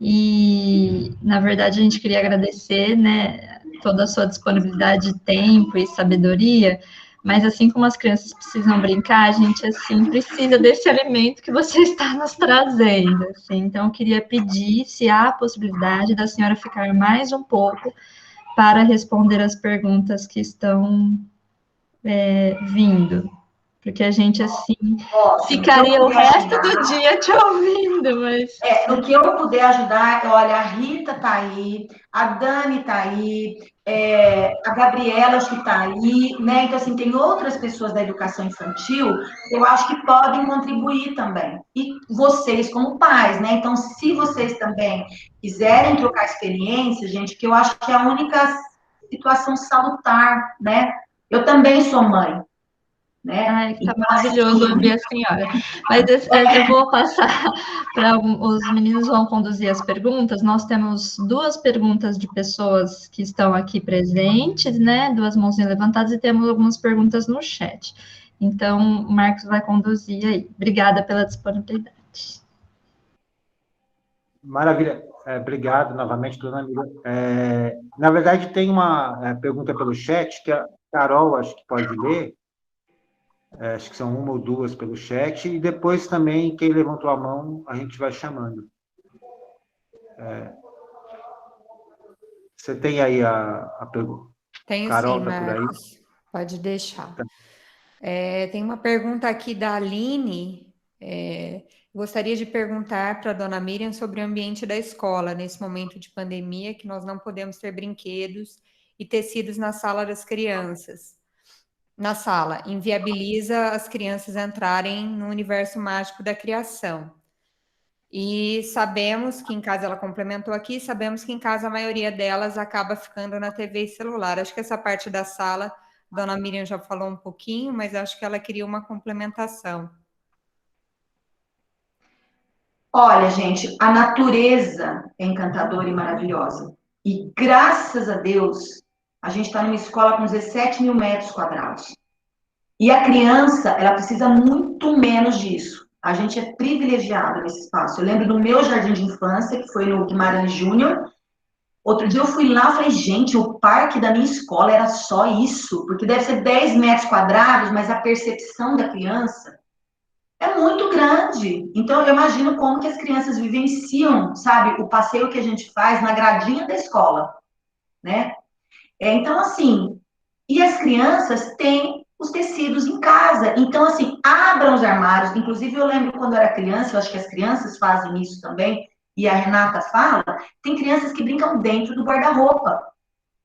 Speaker 3: e, na verdade, a gente queria agradecer, né, toda a sua disponibilidade de tempo e sabedoria, mas assim como as crianças precisam brincar, a gente, assim, precisa desse alimento que você está nos trazendo, assim. Então, eu queria pedir se há a possibilidade da senhora ficar mais um pouco para responder as perguntas que estão vindo. Porque a gente, assim, ficaria o resto do dia te ouvindo, mas...
Speaker 1: No que eu puder ajudar, olha, a Rita tá aí, a Dani tá aí, a Gabriela acho que tá aí, né? Então, assim, tem outras pessoas da educação infantil que eu acho que podem contribuir também. E vocês como pais, né? Então, se vocês também quiserem trocar experiência, gente, que eu acho que é a única situação salutar, né? Eu também sou mãe. Né?
Speaker 3: Ai, que tá maravilhoso ouvir a senhora. Mas eu vou passar para os meninos vão conduzir as perguntas. Nós temos 2 perguntas de pessoas que estão aqui presentes, né? 2 mãozinhas levantadas e temos algumas perguntas no chat. Então, o Marcos vai conduzir aí. Obrigada pela disponibilidade.
Speaker 4: Maravilha. Obrigado novamente, dona Miriam. Na verdade, tem uma pergunta pelo chat que a Carol acho que pode ler. Acho que são 1 ou 2 pelo chat, e depois também, quem levantou a mão, a gente vai chamando. Você tem aí a pergunta?
Speaker 5: Tenho
Speaker 4: Carol,
Speaker 5: sim,
Speaker 4: tá por aí?
Speaker 5: Marcos. Pode deixar. Tá. Tem uma pergunta aqui da Aline. Gostaria de perguntar para a dona Miriam sobre o ambiente da escola, nesse momento de pandemia, que nós não podemos ter brinquedos e tecidos na sala das crianças. Na sala, inviabiliza as crianças entrarem no universo mágico da criação. E sabemos que em casa, ela complementou aqui, sabemos que em casa a maioria delas acaba ficando na TV e celular. Acho que essa parte da sala, a dona Miriam já falou um pouquinho, mas acho que ela queria uma complementação.
Speaker 1: Olha, gente, a natureza é encantadora e maravilhosa. E graças a Deus, a gente está numa escola com 17 mil metros quadrados. E a criança, ela precisa muito menos disso. A gente é privilegiado nesse espaço. Eu lembro do meu jardim de infância, que foi no Guimarães Júnior. Outro dia eu fui lá e falei, gente, o parque da minha escola era só isso, porque deve ser 10 metros quadrados, mas a percepção da criança é muito grande. Então, eu imagino como que as crianças vivenciam, sabe, o passeio que a gente faz na gradinha da escola, né? Então, assim, e as crianças têm os tecidos em casa. Então, assim, abram os armários. Inclusive, eu lembro quando eu era criança, eu acho que as crianças fazem isso também, e a Renata fala, tem crianças que brincam dentro do guarda-roupa.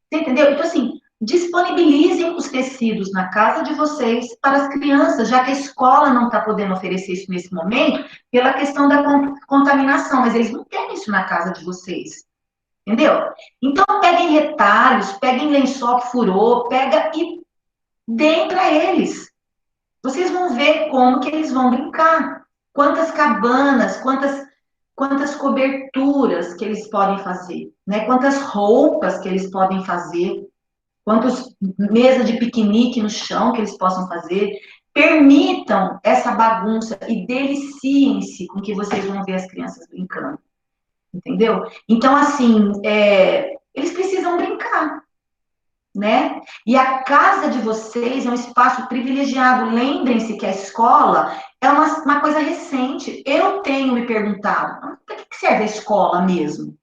Speaker 1: Você entendeu? Então, assim, disponibilizem os tecidos na casa de vocês para as crianças, já que a escola não está podendo oferecer isso nesse momento, pela questão da contaminação, mas eles não têm isso na casa de vocês, entendeu? Então, peguem retalhos, peguem lençol que furou, pega e deem para eles. Vocês vão ver como que eles vão brincar, quantas cabanas, quantas coberturas que eles podem fazer, né? Quantas roupas que eles podem fazer, quantas mesas de piquenique no chão que eles possam fazer. Permitam essa bagunça e deliciem-se com que vocês vão ver as crianças brincando, entendeu? Então, assim, eles precisam brincar, né? E a casa de vocês é um espaço privilegiado. Lembrem-se que a escola é uma coisa recente. Eu tenho me perguntado, para que serve a escola mesmo?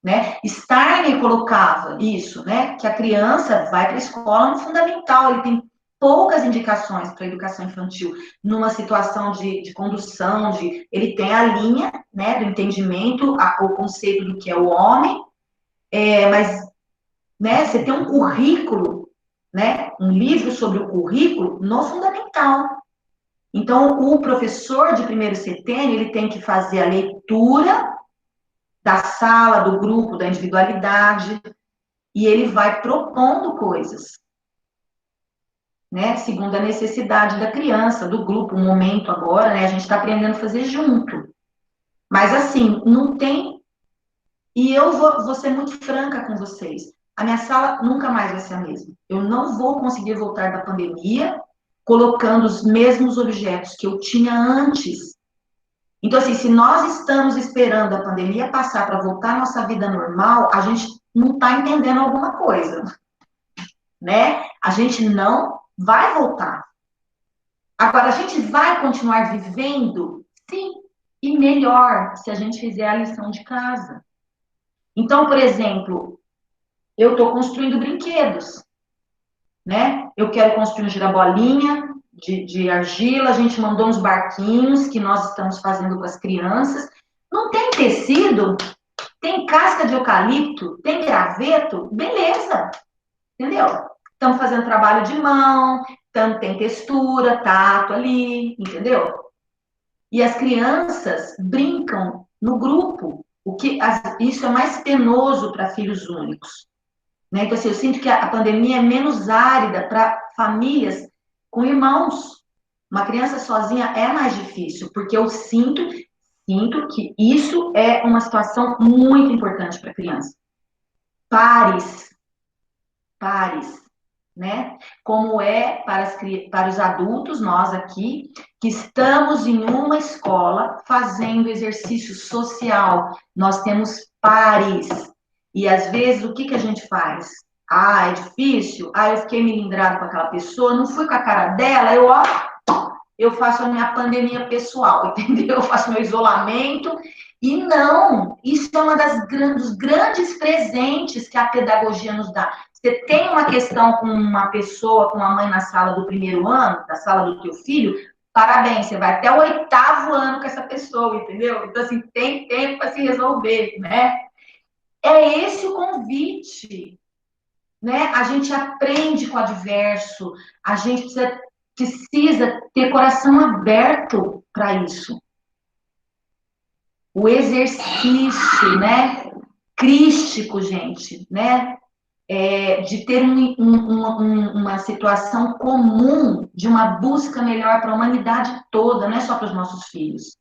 Speaker 1: Né? Steiner colocava isso, né? Que a criança vai para a escola no fundamental, ele tem poucas indicações para a educação infantil, numa situação de condução, ele tem a linha, né, do entendimento, o conceito do que é o homem, mas, né, você tem um currículo, né, um livro sobre o currículo no fundamental. Então, o professor de primeiro setênio, ele tem que fazer a leitura da sala, do grupo, da individualidade, e ele vai propondo coisas, né? Segundo a necessidade da criança, do grupo, o momento agora, né? A gente está aprendendo a fazer junto. Mas, assim, não tem... E eu vou ser muito franca com vocês. A minha sala nunca mais vai ser a mesma. Eu não vou conseguir voltar da pandemia colocando os mesmos objetos que eu tinha antes. Então, assim, se nós estamos esperando a pandemia passar para voltar à nossa vida normal, a gente não está entendendo alguma coisa, né? A gente não vai voltar. Agora, a gente vai continuar vivendo? Sim, e melhor, se a gente fizer a lição de casa. Então, por exemplo, eu estou construindo brinquedos, né? Eu quero construir um girabolinha de argila, a gente mandou uns barquinhos que nós estamos fazendo com as crianças. Não tem tecido, tem casca de eucalipto, tem graveto, beleza, entendeu? Estamos fazendo trabalho de mão, tem textura, tato ali, entendeu? E as crianças brincam no grupo, isso é mais penoso para filhos únicos, né? Então, assim, eu sinto que a pandemia é menos árida para famílias com irmãos. Uma criança sozinha é mais difícil, porque eu sinto que isso é uma situação muito importante para a criança. Pares, né? Como é para os adultos, nós aqui, que estamos em uma escola fazendo exercício social. Nós temos pares. E, às vezes, o que a gente faz? Ah, é difícil? Ah, eu fiquei melindrado com aquela pessoa, não fui com a cara dela, eu faço a minha pandemia pessoal, entendeu? Eu faço meu isolamento. E não, isso é dos grandes presentes que a pedagogia nos dá. Você tem uma questão com uma pessoa, com uma mãe na sala do primeiro ano, na sala do teu filho, parabéns, você vai até o 8º ano com essa pessoa, entendeu? Então, assim, tem tempo para se resolver, né? É esse o convite, né? A gente aprende com o adverso, a gente precisa ter coração aberto para isso. O exercício, né? Crístico, gente, né? De ter uma situação comum de uma busca melhor para a humanidade toda, não é só para os nossos filhos.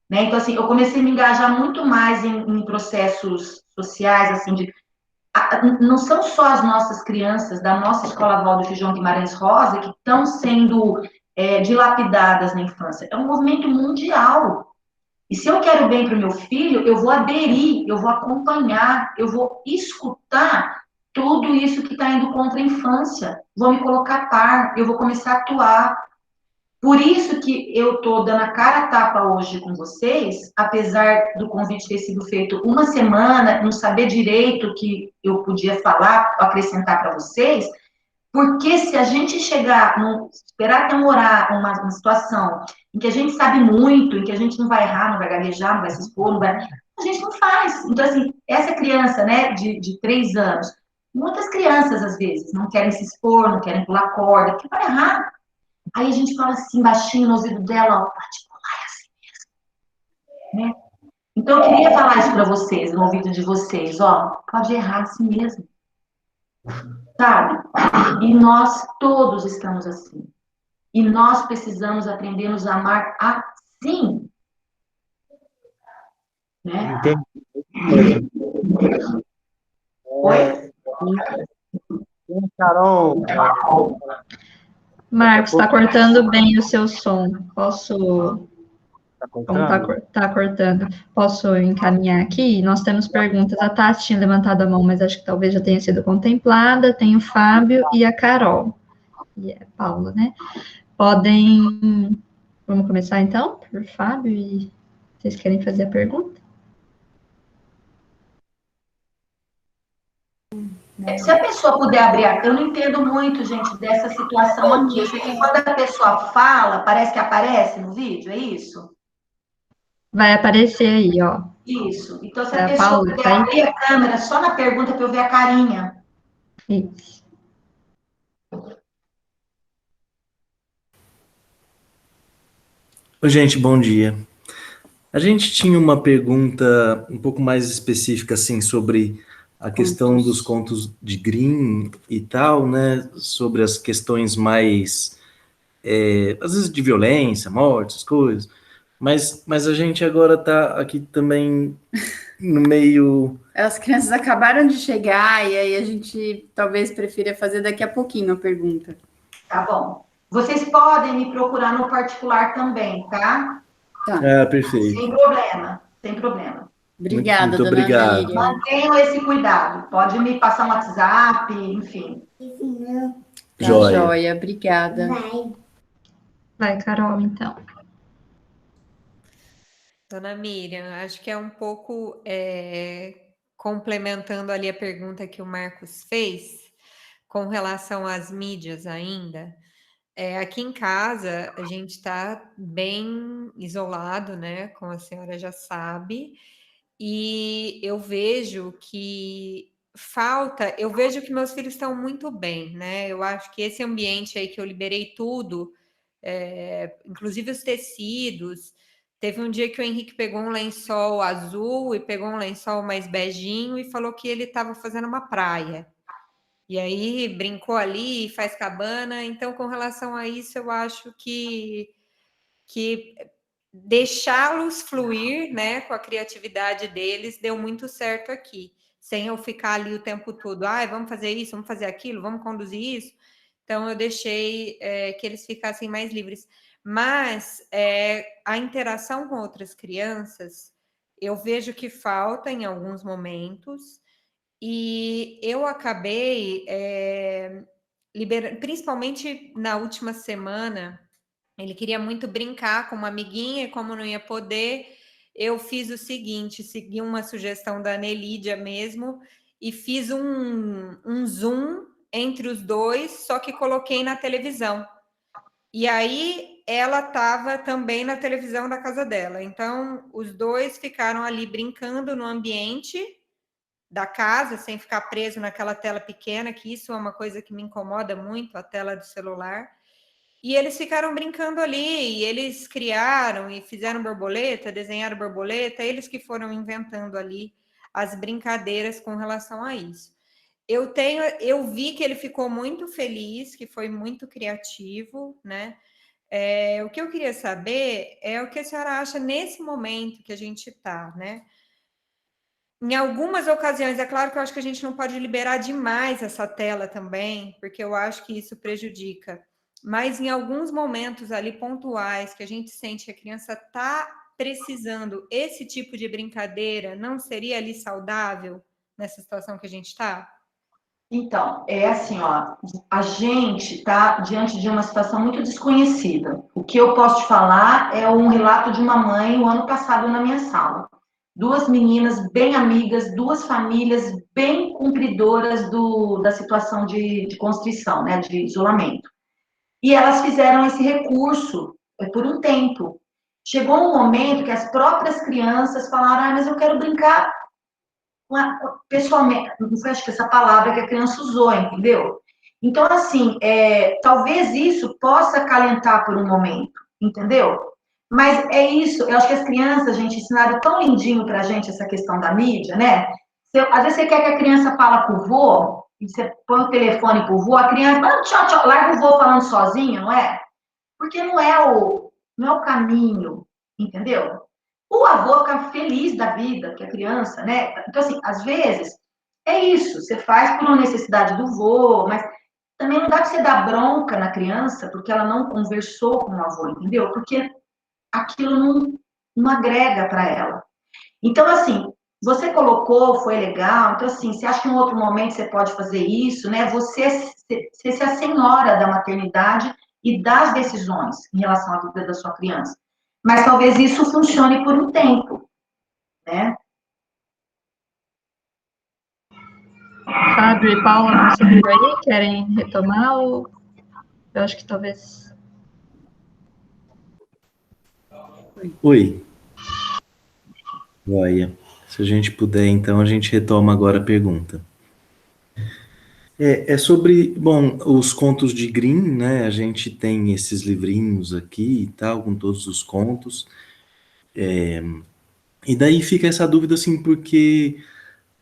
Speaker 1: Né? Então, assim, eu comecei a me engajar muito mais em processos sociais, assim, não são só as nossas crianças da nossa Escola Waldo João Guimarães Rosa que estão sendo dilapidadas na infância. É um movimento mundial. E se eu quero bem para o meu filho, eu vou aderir, eu vou acompanhar, eu vou escutar tudo isso que está indo contra a infância. Vou me colocar a par, eu vou começar a atuar. Por isso que eu estou dando a cara a tapa hoje com vocês, apesar do convite ter sido feito uma semana, não saber direito o que eu podia falar, acrescentar para vocês, porque se a gente esperar até uma situação em que a gente sabe muito, em que a gente não vai errar, não vai gaguejar, não vai se expor, a gente não faz. Então, assim, essa criança, né, de 3 anos, Muitas crianças, às vezes, não querem se expor, não querem pular corda, que vai errar. Aí a gente fala assim, baixinho no ouvido dela, ó, pode pular, é assim mesmo, né? Então, eu queria falar isso para vocês, no ouvido de vocês, ó, pode errar assim mesmo, sabe? E nós todos estamos assim. E nós precisamos aprender a nos amar assim, né?
Speaker 2: Entendi.
Speaker 1: Oi?
Speaker 2: Carol,
Speaker 3: Marcos, está cortando bem o seu som. Posso.
Speaker 2: tá
Speaker 3: Como está
Speaker 2: contando?
Speaker 3: cortando? Posso encaminhar aqui? Nós temos perguntas. A Tati tinha levantado a mão, mas acho que talvez já tenha sido contemplada. Tem o Fábio e a Carol. E a Paula, né? Podem. Vamos começar então, por Fábio, e vocês querem fazer a pergunta?
Speaker 1: Se a pessoa puder abrir a... Eu não entendo muito, gente, dessa situação aqui. Eu sei que quando a pessoa fala, parece que aparece no vídeo, é isso?
Speaker 3: Vai aparecer aí, ó.
Speaker 1: Isso. Então, se a
Speaker 3: A
Speaker 1: pessoa
Speaker 3: Paula,
Speaker 1: puder
Speaker 3: tá aí?
Speaker 1: abrir a câmera só na pergunta para eu ver a carinha.
Speaker 3: Isso.
Speaker 6: Oi, gente, bom dia. A gente tinha uma pergunta um pouco mais específica, assim, sobre a questão dos contos de Grimm e tal, né? Sobre as questões mais, às vezes, de violência, mortes, coisas. Mas a gente agora está aqui também no meio...
Speaker 7: As crianças acabaram de chegar e aí a gente talvez prefira fazer daqui a pouquinho a pergunta.
Speaker 1: Tá bom. Vocês podem me procurar no particular também, tá?
Speaker 7: Tá.
Speaker 6: Ah, perfeito.
Speaker 1: Sem problema, sem problema.
Speaker 7: Obrigada,
Speaker 6: Muito
Speaker 7: dona
Speaker 6: obrigado.
Speaker 7: Miriam.
Speaker 1: Mantenham esse cuidado. Pode me passar um WhatsApp, enfim.
Speaker 7: Tá
Speaker 6: Joia.
Speaker 7: joia, obrigada.
Speaker 3: Vai, Carol, então.
Speaker 5: Dona Miriam, acho que é um pouco complementando ali a pergunta que o Marcos fez, com relação às mídias ainda. Aqui em casa, a gente está bem isolado, né? Como a senhora já sabe, e eu vejo que eu vejo que meus filhos estão muito bem, né? Eu acho que esse ambiente aí que eu liberei tudo, inclusive os tecidos. Teve um dia que o Henrique pegou um lençol azul e pegou um lençol mais beijinho e falou que ele estava fazendo uma praia. E aí brincou ali, faz cabana. Então, com relação a isso, eu acho que deixá-los fluir, né, com a criatividade deles, deu muito certo aqui, sem eu ficar ali o tempo todo, vamos fazer isso, vamos fazer aquilo, vamos conduzir isso. Então, eu deixei que eles ficassem mais livres. Mas a interação com outras crianças, eu vejo que falta em alguns momentos, e eu acabei liberando, principalmente na última semana. Ele queria muito brincar com uma amiguinha, e como não ia poder, eu fiz o seguinte, segui uma sugestão da Nelídia mesmo, e fiz um zoom entre os dois, só que coloquei na televisão. E aí, ela estava também na televisão da casa dela. Então, os dois ficaram ali brincando no ambiente da casa, sem ficar preso naquela tela pequena, que isso é uma coisa que me incomoda muito, a tela do celular. E eles ficaram brincando ali, e eles criaram e fizeram borboleta, desenharam borboleta, eles que foram inventando ali as brincadeiras com relação a isso. Eu vi que ele ficou muito feliz, que foi muito criativo, né? O que eu queria saber é o que a senhora acha nesse momento que a gente está, né? Em algumas ocasiões, é claro que eu acho que a gente não pode liberar demais essa tela também, porque eu acho que isso prejudica. Mas em alguns momentos ali pontuais que a gente sente que a criança está precisando esse tipo de brincadeira, não seria ali saudável nessa situação que a gente está?
Speaker 1: Então, é assim, ó, a gente está diante de uma situação muito desconhecida. O que eu posso te falar é um relato de uma mãe o ano passado na minha sala. Duas meninas bem amigas, duas famílias bem cumpridoras da situação de constrição, né, de isolamento. E elas fizeram esse recurso por um tempo. Chegou um momento que as próprias crianças falaram, mas eu quero brincar. pessoalmente, não foi acho que essa palavra que a criança usou, entendeu? Então, assim, talvez isso possa acalentar por um momento, entendeu? Mas é isso, eu acho que as crianças, gente, ensinaram tão lindinho pra gente essa questão da mídia, né? Às vezes você quer que a criança fala com o vô, e você põe o telefone pro vô, a criança, tchau, tchau, larga o vô falando sozinho, não é? Porque não é o caminho, entendeu? O avô fica feliz da vida, que a criança, né? Então, assim, às vezes, é isso, você faz por uma necessidade do vô, mas também não dá para você dar bronca na criança porque ela não conversou com o avô, entendeu? Porque aquilo não agrega para ela. Então, assim, você colocou, foi legal, então, assim, você acha que em outro momento você pode fazer isso, né? Você se a senhora da maternidade e das decisões em relação à vida da sua criança. Mas talvez isso funcione por um tempo, né?
Speaker 3: Fábio e Paula, conseguiram aí? Querem retomar? Ou... Eu acho que talvez...
Speaker 6: Oi. Joia. Se a gente puder, então, a gente retoma agora a pergunta. É sobre, bom, os contos de Grimm, né? A gente tem esses livrinhos aqui e tal, com todos os contos. E daí fica essa dúvida, assim, porque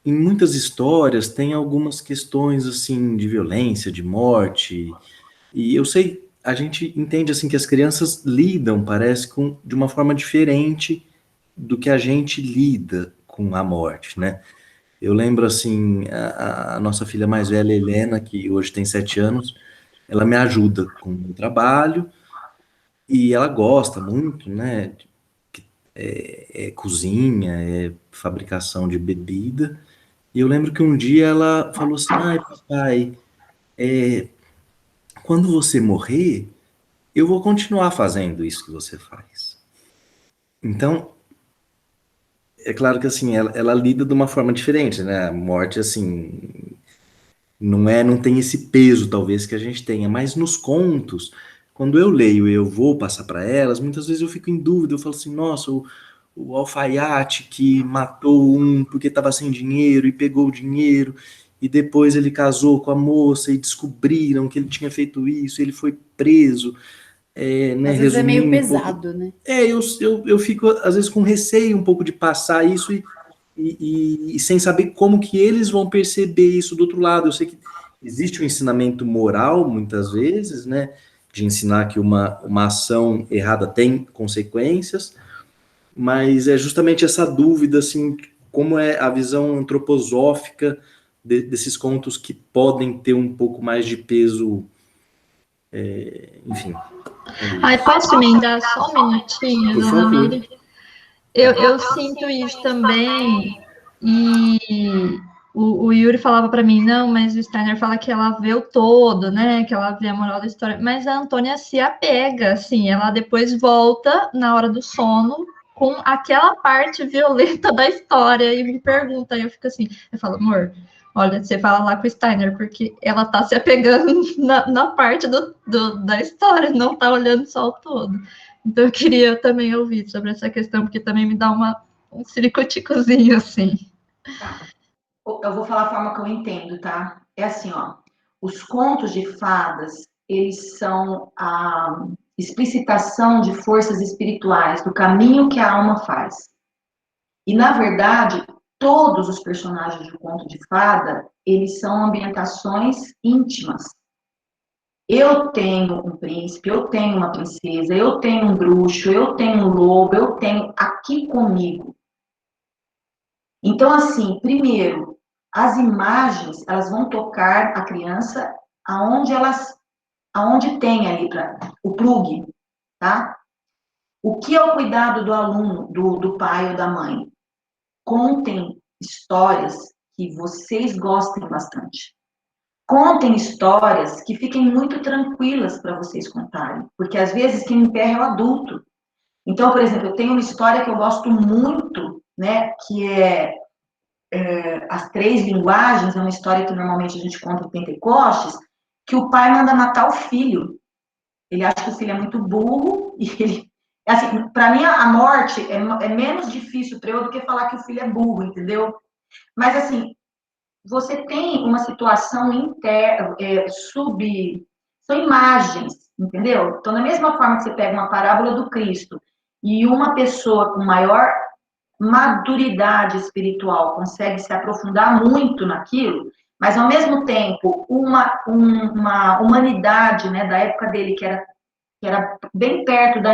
Speaker 6: em muitas histórias tem algumas questões, assim, de violência, de morte. E eu sei, a gente entende, assim, que as crianças lidam, parece, de uma forma diferente do que a gente lida com a morte, né? Eu lembro, assim, a nossa filha mais velha, Helena, que hoje tem 7 anos, ela me ajuda com o trabalho e ela gosta muito, né? Cozinha, fabricação de bebida. E eu lembro que um dia ela falou assim, ai, papai, quando você morrer, eu vou continuar fazendo isso que você faz. Então, é claro que, assim, ela lida de uma forma diferente, né? A morte, assim, não tem esse peso, talvez, que a gente tenha. Mas nos contos, quando eu leio e eu vou passar para elas, muitas vezes eu fico em dúvida. Eu falo assim, nossa, o alfaiate que matou um porque estava sem dinheiro e pegou o dinheiro, e depois ele casou com a moça e descobriram que ele tinha feito isso, ele foi preso. Né,
Speaker 7: Às vezes é meio
Speaker 6: resumindo um pouco.
Speaker 7: pesado, né?
Speaker 6: Eu fico, às vezes, com receio um pouco de passar isso e sem saber como que eles vão perceber isso do outro lado. Eu sei que existe um ensinamento moral, muitas vezes, né, de ensinar que uma ação errada tem consequências, mas é justamente essa dúvida, assim, como é a visão antroposófica desses contos que podem ter um pouco mais de peso, enfim.
Speaker 3: Ai, posso emendar só um minutinho,
Speaker 6: Por
Speaker 3: dona
Speaker 6: favor.
Speaker 3: Miriam? Eu sinto isso também, e o Yuri falava para mim, não, mas o Steiner fala que ela vê o todo, né, que ela vê a moral da história, mas a Antônia se apega, assim, ela depois volta na hora do sono com aquela parte violenta da história e me pergunta, e eu fico assim, eu falo, amor, olha, você fala lá com o Steiner, porque ela tá se apegando na parte da história, não tá olhando só o todo. Então, eu queria também ouvir sobre essa questão, porque também me dá um ciricuticozinho, assim.
Speaker 1: Eu vou falar a forma que eu entendo, tá? É assim, ó. Os contos de fadas, eles são a explicitação de forças espirituais, do caminho que a alma faz. E, na verdade, todos os personagens de conto de fada, eles são ambientações íntimas. Eu tenho um príncipe, eu tenho uma princesa, eu tenho um bruxo, eu tenho um lobo, eu tenho aqui comigo. Então, assim, primeiro, as imagens, elas vão tocar a criança aonde tem ali o plug, tá? O que é o cuidado do aluno, do pai ou da mãe? Contem histórias que vocês gostem bastante. Contem histórias que fiquem muito tranquilas para vocês contarem, porque às vezes quem emperra é o adulto. Então, por exemplo, eu tenho uma história que eu gosto muito, né, que é As Três Linguagens, é uma história que normalmente a gente conta em Pentecostes, que o pai manda matar o filho. Ele acha que o filho é muito burro e ele... Assim, para mim, a morte é menos difícil para eu do que falar que o filho é burro, entendeu? Mas, assim, você tem uma situação interna, são imagens, entendeu? Então, da mesma forma que você pega uma parábola do Cristo e uma pessoa com maior maturidade espiritual consegue se aprofundar muito naquilo, mas ao mesmo tempo uma humanidade, né, da época dele que era bem perto da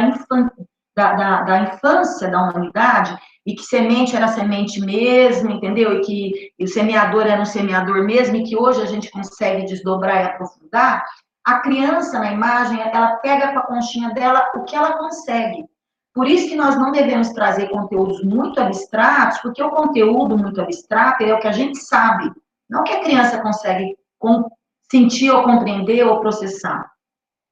Speaker 1: infância da humanidade, e que semente era semente mesmo, entendeu? E que o semeador era um semeador mesmo, e que hoje a gente consegue desdobrar e aprofundar, a criança na imagem, ela pega com a conchinha dela o que ela consegue. Por isso que nós não devemos trazer conteúdos muito abstratos, porque o conteúdo muito abstrato é o que a gente sabe, não o que a criança consegue sentir ou compreender ou processar,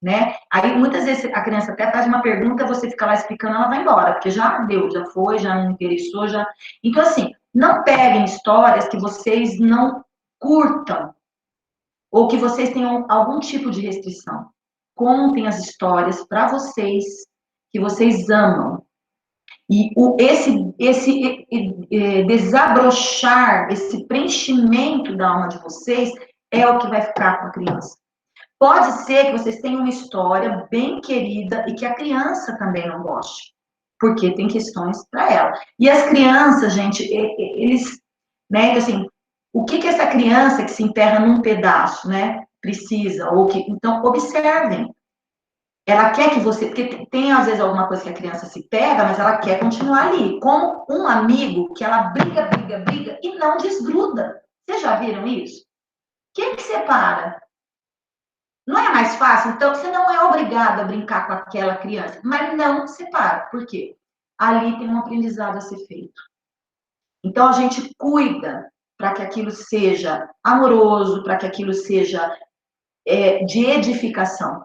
Speaker 1: né? Aí, muitas vezes, a criança até faz uma pergunta, você fica lá explicando, ela vai embora, porque já deu, já foi, já não interessou, já... Então, assim, não peguem histórias que vocês não curtam, ou que vocês tenham algum tipo de restrição. Contem as histórias para vocês, que vocês amam. E esse desabrochar, esse preenchimento da alma de vocês é o que vai ficar com a criança. Pode ser que vocês tenham uma história bem querida e que a criança também não goste, porque tem questões para ela. E as crianças, gente, eles, né, assim, o que essa criança que se enterra num pedaço, né, precisa, ou que, então, observem. Ela quer que você, porque tem às vezes alguma coisa que a criança se pega, mas ela quer continuar ali, como um amigo que ela briga e não desgruda. Vocês já viram isso? O que separa? Não é mais fácil? Então, você não é obrigado a brincar com aquela criança, mas não separa. Por quê? Ali tem um aprendizado a ser feito. Então, a gente cuida para que aquilo seja amoroso, para que aquilo seja de edificação,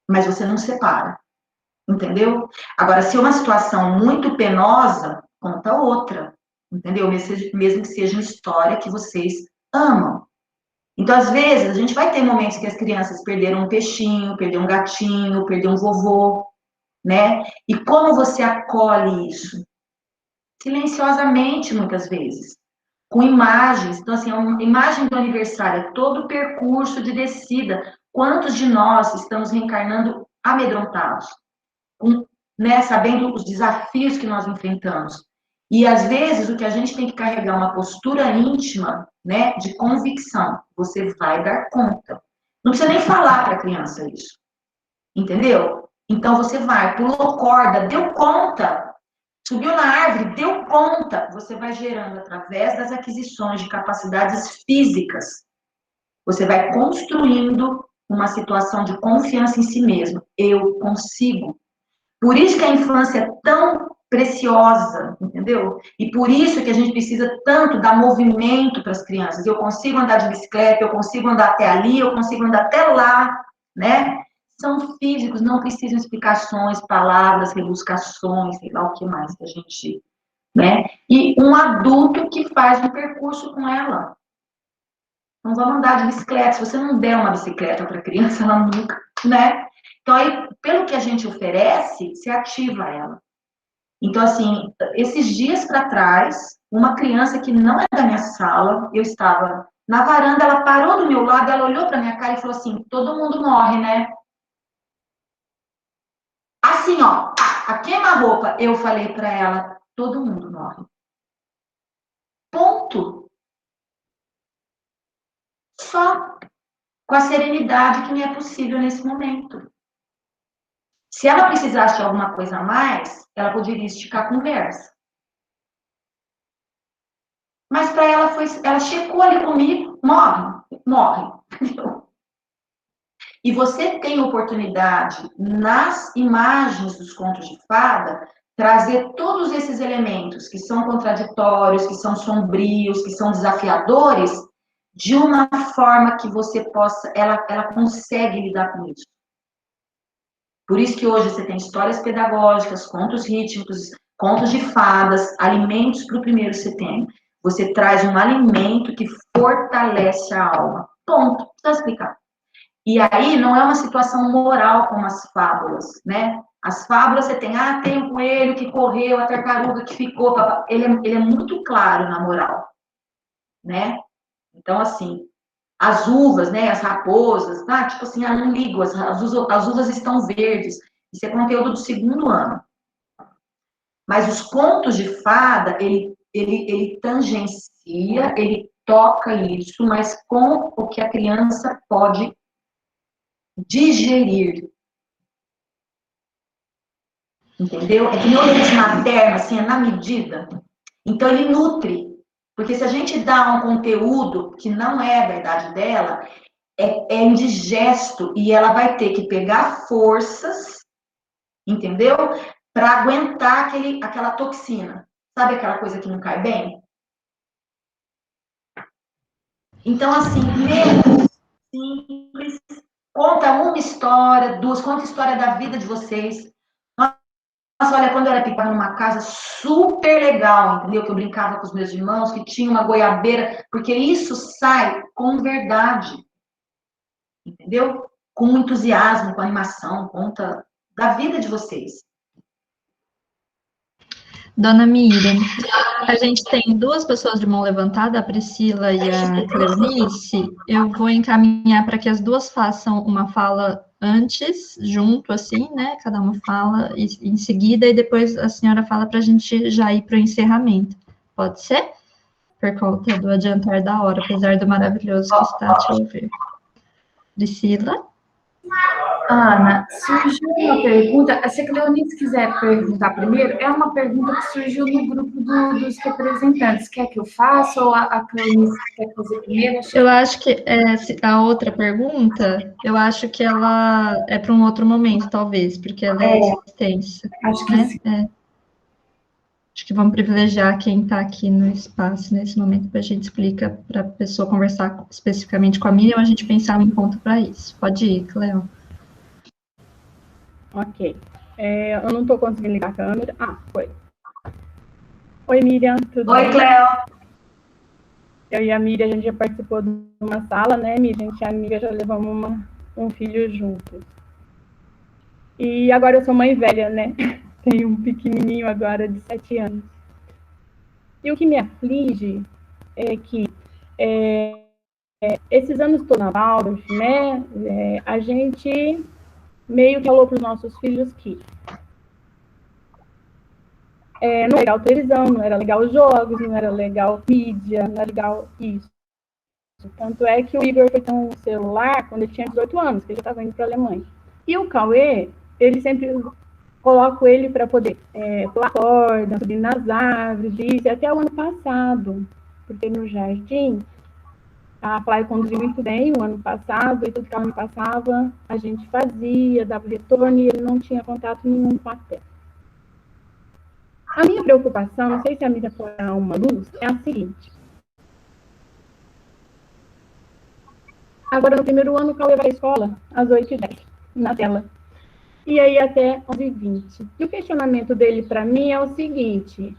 Speaker 1: mas você não separa, entendeu? Agora, se é uma situação muito penosa, conta outra, entendeu? Mesmo que seja uma história que vocês amam. Então, às vezes, a gente vai ter momentos que as crianças perderam um peixinho, perderam um gatinho, perderam um vovô, né? E como você acolhe isso? Silenciosamente, muitas vezes, com imagens. Então, assim, uma imagem do aniversário, todo o percurso de descida. Quantos de nós estamos reencarnando amedrontados? Né, sabendo os desafios que nós enfrentamos. E, às vezes, o que a gente tem que carregar é uma postura íntima, né, de convicção. Você vai dar conta. Não precisa nem falar para a criança isso. Entendeu? Então, você vai, pulou corda, deu conta, subiu na árvore, deu conta. Você vai gerando, através das aquisições de capacidades físicas, você vai construindo uma situação de confiança em si mesmo. Eu consigo. Por isso que a infância é tão preciosa, entendeu? E por isso que a gente precisa tanto dar movimento para as crianças. Eu consigo andar de bicicleta, eu consigo andar até ali, eu consigo andar até lá, né? São físicos, não precisam explicações, palavras, rebuscações, sei lá o que mais que a gente, né? E um adulto que faz um percurso com ela. Não vamos andar de bicicleta. Se você não der uma bicicleta para a criança, ela nunca, né? Então, aí, pelo que a gente oferece, se ativa ela. Então, assim, esses dias para trás, uma criança que não é da minha sala, eu estava na varanda, ela parou do meu lado, ela olhou para minha cara e falou assim: todo mundo morre, né? Assim, ó, a queima-roupa. Eu falei para ela: todo mundo morre. Ponto. Só com a serenidade que me é possível nesse momento. Se ela precisasse de alguma coisa a mais, ela poderia esticar a conversa. Mas para ela ela checou ali comigo, morre. Entendeu? E você tem oportunidade, nas imagens dos contos de fada, trazer todos esses elementos que são contraditórios, que são sombrios, que são desafiadores, de uma forma que você possa, ela consegue lidar com isso. Por isso que hoje você tem histórias pedagógicas, contos rítmicos, contos de fadas, alimentos para o 1º setembro. Você traz um alimento que fortalece a alma. Ponto. Não precisa explicar. E aí não é uma situação moral como as fábulas, né? As fábulas você tem, tem o coelho que correu, a tartaruga que ficou. Ele é muito claro na moral. né? Então, assim, as uvas, né, as raposas, tá? Tipo assim, não ligo, as uvas estão verdes. Isso é conteúdo do 2º ano. Mas os contos de fada, ele tangencia, ele toca isso, mas com o que a criança pode digerir. Entendeu? É que nem o leite materno, assim, é na medida. Então, ele nutre. Porque se a gente dá um conteúdo que não é a verdade dela, é indigesto e ela vai ter que pegar forças, entendeu? Para aguentar aquela toxina. Sabe aquela coisa que não cai bem? Então, assim, mesmo simples, conta uma história, 2, conta a história da vida de vocês. Nossa, olha, quando eu era pequena, numa casa super legal, entendeu? Que eu brincava com os meus irmãos, que tinha uma goiabeira, porque isso sai com verdade, entendeu? Com entusiasmo, com animação, conta da vida de vocês.
Speaker 3: Dona Miriam, a gente tem 2 pessoas de mão levantada, a Priscila e a Cleonice. Eu vou encaminhar para que as 2 façam uma fala antes, junto, assim, né? Cada uma fala em seguida, e depois a senhora fala para a gente já ir para o encerramento. Pode ser? Por conta do adiantar da hora, apesar do maravilhoso que está a te ouvir. Priscila?
Speaker 7: Ana, surgiu uma pergunta, se a Cleonice quiser perguntar primeiro, é uma pergunta que surgiu no grupo dos representantes. Quer que eu faça ou a Cleonice quer fazer primeiro?
Speaker 3: Eu acho que a outra pergunta, eu acho que ela é para um outro momento, talvez, porque ela é extensa.
Speaker 7: Acho que
Speaker 3: né?
Speaker 7: sim.
Speaker 3: Acho que vamos privilegiar quem está aqui no espaço nesse momento, para a gente explicar para a pessoa conversar especificamente com a Miriam, a gente pensar um ponto para isso. Pode ir, Cleo.
Speaker 8: Ok. Eu não estou conseguindo ligar a câmera. Foi. Oi, Miriam, tudo bem?
Speaker 1: Oi, Cleo.
Speaker 8: Eu e a Miriam, a gente já participou de uma sala, né, Miriam? A gente e a amiga já levamos um filho juntos. E agora eu sou mãe velha, né? Tenho um pequenininho agora de 7 anos. E o que me aflige é que esses anos todos na Waldorf, né, a gente meio que falou para os nossos filhos que não era legal televisão, não era legal jogos, não era legal mídia, não era legal isso. Tanto é que o Igor foi ter um celular quando ele tinha 18 anos, que ele já estava indo para a Alemanha. E o Cauê, ele sempre coloca ele para poder pular corda, subir nas árvores, isso, até o ano passado, porque no jardim a Flávia conduziu muito bem o ano passado, e tudo que ela me passava, a gente fazia, dava retorno, e ele não tinha contato nenhum com a terra. A minha preocupação, não sei se a Miriam pode dar uma luz, é a seguinte. Agora, no 1º ano, o Cauê vai à escola, às 8h10, na tela. E aí, até 11h20. E o questionamento dele, para mim, é o seguinte.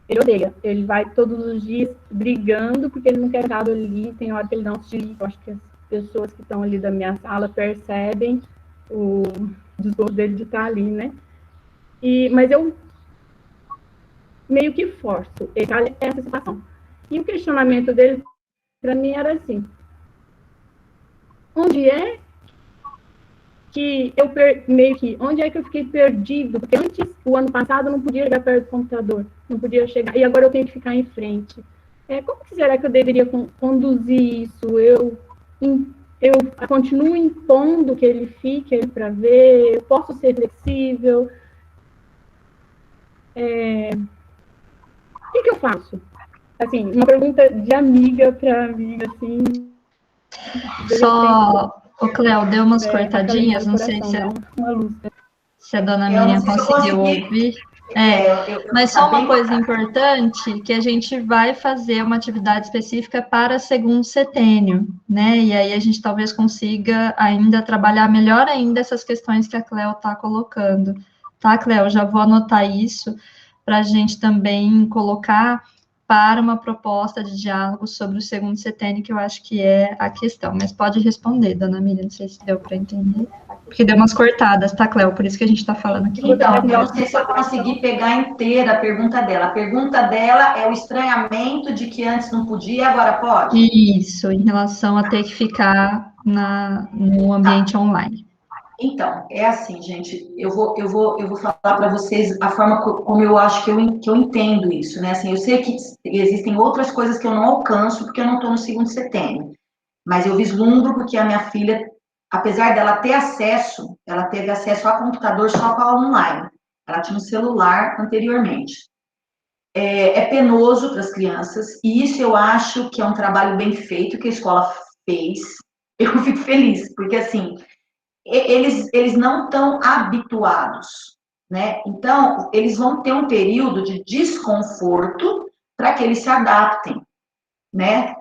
Speaker 8: Ele odeia. Ele vai todos os dias brigando, porque ele não quer estar ali. Tem hora que ele não se liga. Acho que as pessoas que estão ali da minha sala percebem o desgosto dele de estar ali, né? Mas eu meio que forço essa situação. E o questionamento dele, para mim, era assim. Onde é que eu onde é que eu fiquei perdido? Porque antes, o ano passado, eu não podia chegar perto do computador, não podia chegar, e agora eu tenho que ficar em frente. Como que será que eu deveria conduzir isso? Eu continuo impondo que ele fique aí para ver, eu posso ser flexível. O que eu faço? Assim, uma pergunta de amiga para amiga, assim.
Speaker 3: Só, o Cleo, deu umas cortadinhas, não sei se a dona Miriam conseguiu ouvir. Mas só uma coisa importante, que a gente vai fazer uma atividade específica para 2º setênio, né? E aí a gente talvez consiga ainda trabalhar melhor ainda essas questões que a Cleo está colocando. Tá, Cleo? Já vou anotar isso para a gente também colocar para uma proposta de diálogo sobre o 2º setênio, que eu acho que é a questão. Mas pode responder, dona Miriam, não sei se deu para entender. Porque deu umas cortadas, tá, Cléo? Por isso que a gente está falando aqui.
Speaker 1: Então, eu não sei se eu consegui pegar inteira a pergunta dela. A pergunta dela é o estranhamento de que antes não podia e agora pode?
Speaker 3: Isso, em relação a ter que ficar no ambiente online.
Speaker 1: Então, é assim, gente, eu vou falar para vocês a forma como eu acho que eu entendo isso, né? Assim, eu sei que existem outras coisas que eu não alcanço porque eu não estou no segundo setênio, mas eu vislumbro porque a minha filha, apesar dela ter acesso, ela teve acesso a computador só com a aula online. Ela tinha um celular anteriormente. É penoso para as crianças, e isso eu acho que é um trabalho bem feito que a escola fez. Eu fico feliz, porque assim, eles não estão habituados, né? Então, eles vão ter um período de desconforto para que eles se adaptem, né?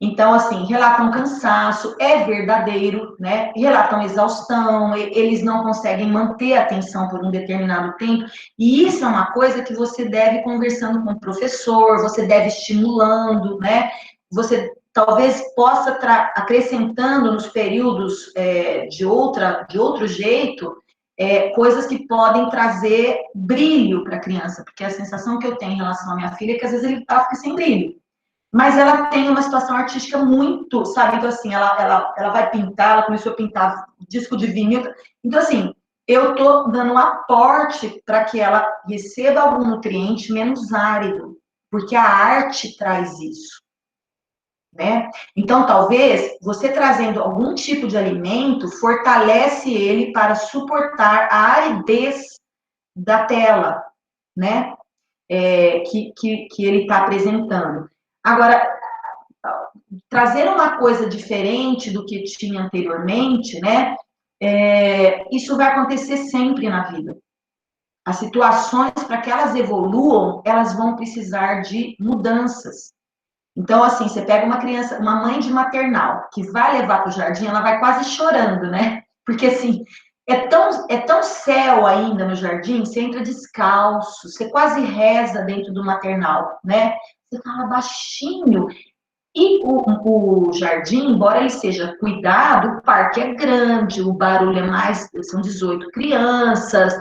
Speaker 1: Então, assim, relatam cansaço, é verdadeiro, né? Relatam exaustão, eles não conseguem manter a atenção por um determinado tempo, e isso é uma coisa que você deve ir conversando com o professor, você deve estimulando, né? Você talvez possa acrescentando nos períodos de outro jeito, coisas que podem trazer brilho para a criança, porque a sensação que eu tenho em relação à minha filha é que às vezes ela fica sem brilho. Mas ela tem uma situação artística muito, sabe? Então, assim, ela vai pintar, ela começou a pintar disco de vinil. Então, assim, eu estou dando um aporte para que ela receba algum nutriente menos árido, porque a arte traz isso, né? Então, talvez, você trazendo algum tipo de alimento, fortalece ele para suportar a aridez da tela, né? Que ele está apresentando. Agora, trazer uma coisa diferente do que tinha anteriormente, né? Isso vai acontecer sempre na vida. As situações, para que elas evoluam, elas vão precisar de mudanças. Então, assim, você pega uma criança, uma mãe de maternal, que vai levar para o jardim, ela vai quase chorando, né? Porque, assim, é tão céu ainda no jardim, você entra descalço, você quase reza dentro do maternal, né? Você fala baixinho. E o jardim, embora ele seja cuidado, o parque é grande, o barulho é mais, são 18 crianças,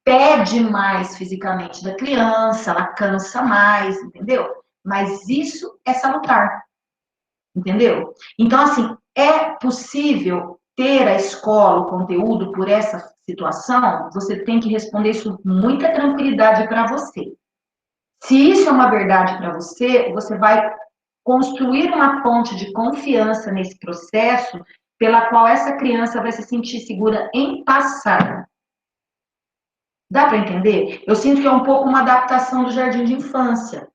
Speaker 1: pede mais fisicamente da criança, ela cansa mais, entendeu? Mas isso é salutar, entendeu? Então, assim, é possível ter a escola, o conteúdo por essa situação? Você tem que responder isso com muita tranquilidade para você. Se isso é uma verdade para você, você vai construir uma ponte de confiança nesse processo pela qual essa criança vai se sentir segura em passar. Dá para entender? Eu sinto que é um pouco uma adaptação do jardim de infância.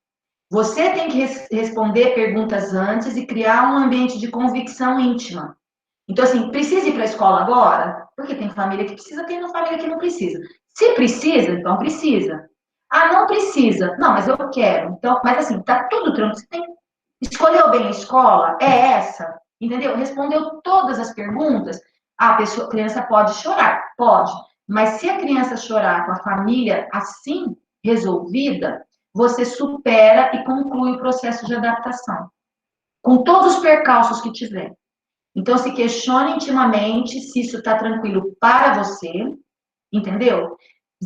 Speaker 1: Você tem que responder perguntas antes e criar um ambiente de convicção íntima. Então, assim, precisa ir para a escola agora? Porque tem família que precisa, tem família que não precisa. Se precisa, então precisa. Ah, não precisa. Não, mas eu quero. Então, mas assim, tá tudo tranquilo. Você tem escolheu bem a escola? É essa? Entendeu? Respondeu todas as perguntas? A criança pode chorar? Pode. Mas se a criança chorar com a família assim, resolvida, você supera e conclui o processo de adaptação. Com todos os percalços que tiver. Então, se questione intimamente se isso está tranquilo para você, entendeu?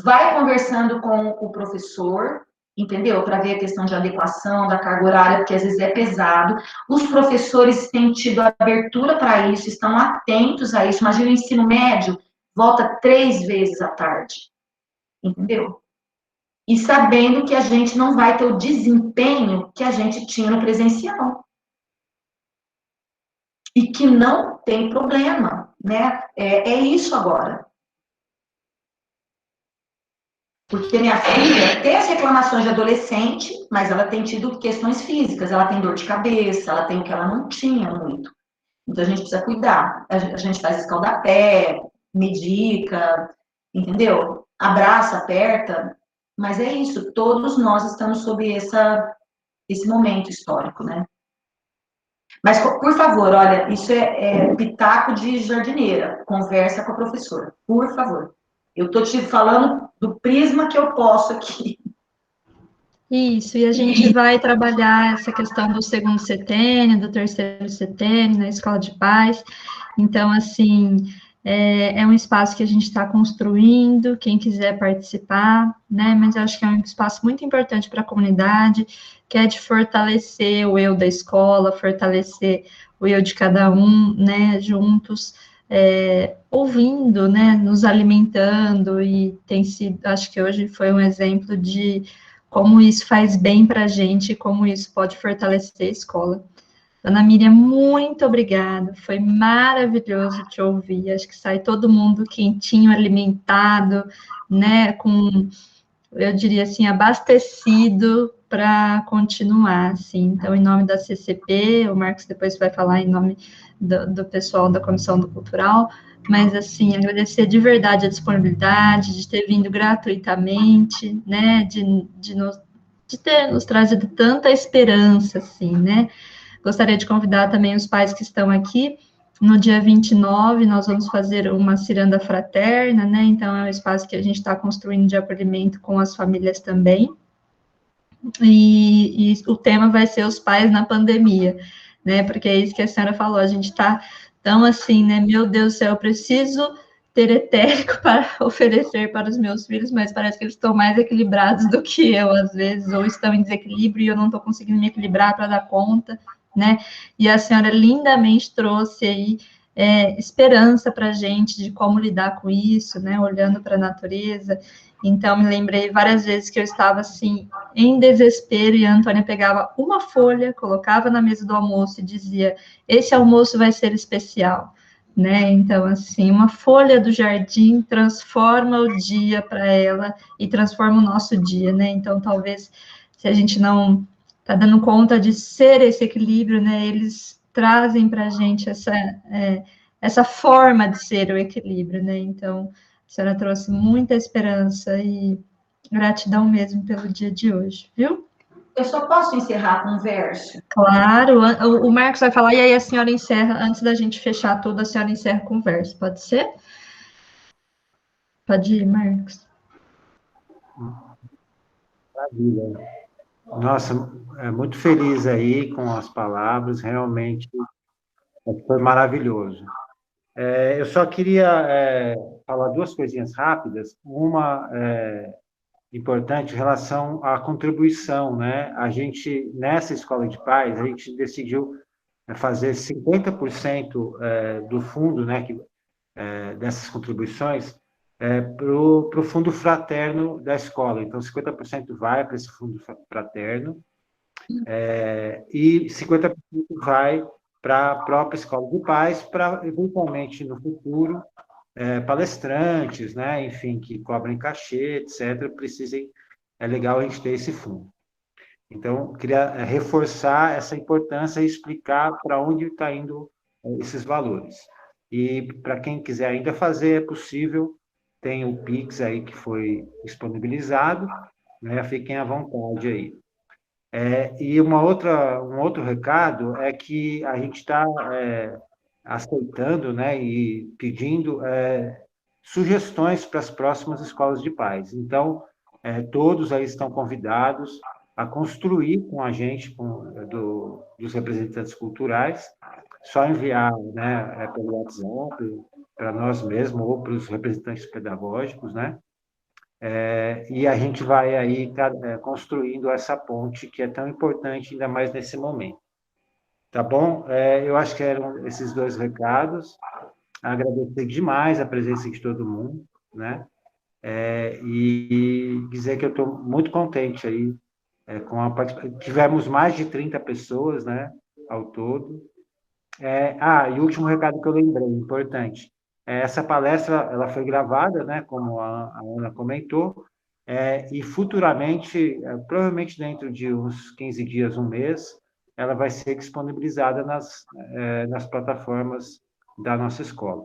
Speaker 1: Vai conversando com o professor, entendeu? Para ver a questão de adequação da carga horária, porque às vezes é pesado. Os professores têm tido abertura para isso, estão atentos a isso. Imagina o ensino médio, volta 3 vezes à tarde, entendeu? E sabendo que a gente não vai ter o desempenho que a gente tinha no presencial. E que não tem problema, né? É isso agora. Porque minha filha tem as reclamações de adolescente, mas ela tem tido questões físicas, ela tem dor de cabeça, ela tem o que ela não tinha muito. Então a gente precisa cuidar. A gente faz escaldapé, medica, entendeu? Abraça, aperta. Mas é isso, todos nós estamos sob esse momento histórico, né? Mas, por favor, olha, isso é pitaco de jardineira. Conversa com a professora, por favor. Eu estou te falando do prisma que eu posso aqui.
Speaker 3: Isso, e a gente vai trabalhar essa questão do segundo setênio, do terceiro setênio, na escola de paz. Então, assim, É um espaço que a gente está construindo, quem quiser participar, né? Mas eu acho que é um espaço muito importante para a comunidade, que é de fortalecer o eu da escola, fortalecer o eu de cada um, né? Juntos, ouvindo, né? Nos alimentando, e tem sido, acho que hoje foi um exemplo de como isso faz bem para a gente, como isso pode fortalecer a escola. Dona Miriam, muito obrigada, foi maravilhoso te ouvir, acho que sai todo mundo quentinho, alimentado, né, com, eu diria assim, abastecido para continuar, assim. Então, em nome da CCP, o Marcos depois vai falar em nome do pessoal da Comissão do Cultural, mas, assim, agradecer de verdade a disponibilidade, de ter vindo gratuitamente, né, de ter nos trazido tanta esperança, assim, né. Gostaria de convidar também os pais que estão aqui. No dia 29, nós vamos fazer uma ciranda fraterna, né? Então, é um espaço que a gente está construindo de acolhimento com as famílias também. E o tema vai ser os pais na pandemia, né? Porque é isso que a senhora falou, a gente está tão assim, né? Meu Deus do céu, eu preciso ter etérico para oferecer para os meus filhos, mas parece que eles estão mais equilibrados do que eu, às vezes, ou estão em desequilíbrio e eu não estou conseguindo me equilibrar para dar conta, né? E a senhora lindamente trouxe aí esperança para a gente de como lidar com isso, né? Olhando para a natureza. Então, me lembrei várias vezes que eu estava assim, em desespero, e a Antônia pegava uma folha, colocava na mesa do almoço e dizia: esse almoço vai ser especial, né? Então, assim, uma folha do jardim transforma o dia para ela e transforma o nosso dia, né? Então, talvez, se a gente não está dando conta de ser esse equilíbrio, né? Eles trazem para a gente essa forma de ser o equilíbrio, né? Então, a senhora trouxe muita esperança e gratidão mesmo pelo dia de hoje, viu?
Speaker 1: Eu só posso encerrar com um verso?
Speaker 3: Claro, o Marcos vai falar e aí a senhora encerra, antes da gente fechar tudo, a senhora encerra com o verso, pode ser? Pode ir, Marcos.
Speaker 2: Maravilha. Nossa, muito feliz aí com as palavras, realmente foi maravilhoso. Eu só queria falar duas coisinhas rápidas. Uma importante em relação à contribuição, né? A gente, nessa escola de pais, a gente decidiu fazer 50% do fundo, né, dessas contribuições, para o fundo fraterno da escola. Então, 50% vai para esse fundo fraterno e 50% vai para a própria escola de pais, para, eventualmente, no futuro, palestrantes, né, enfim, que cobrem cachê, etc., precisem, é legal a gente ter esse fundo. Então, queria reforçar essa importância e explicar para onde está indo esses valores. E, para quem quiser ainda fazer, é possível, tem o Pix aí que foi disponibilizado, né, fiquem à vontade aí. E um outro recado é que a gente está aceitando, né, e pedindo sugestões para as próximas escolas de pais. Então, todos aí estão convidados a construir com a gente, dos representantes culturais, só enviar, né, pelo WhatsApp, para nós mesmos ou para os representantes pedagógicos, né? E a gente vai aí construindo essa ponte que é tão importante, ainda mais nesse momento. Tá bom? Eu acho que eram esses dois recados. Agradecer demais a presença de todo mundo, né? E dizer que eu estou muito contente aí com a participação. Tivemos mais de 30 pessoas, né, ao todo. E o último recado que eu lembrei, importante. Essa palestra ela foi gravada, né, como a Ana comentou, e futuramente, provavelmente dentro de uns 15 dias, um mês, ela vai ser disponibilizada nas plataformas da nossa escola.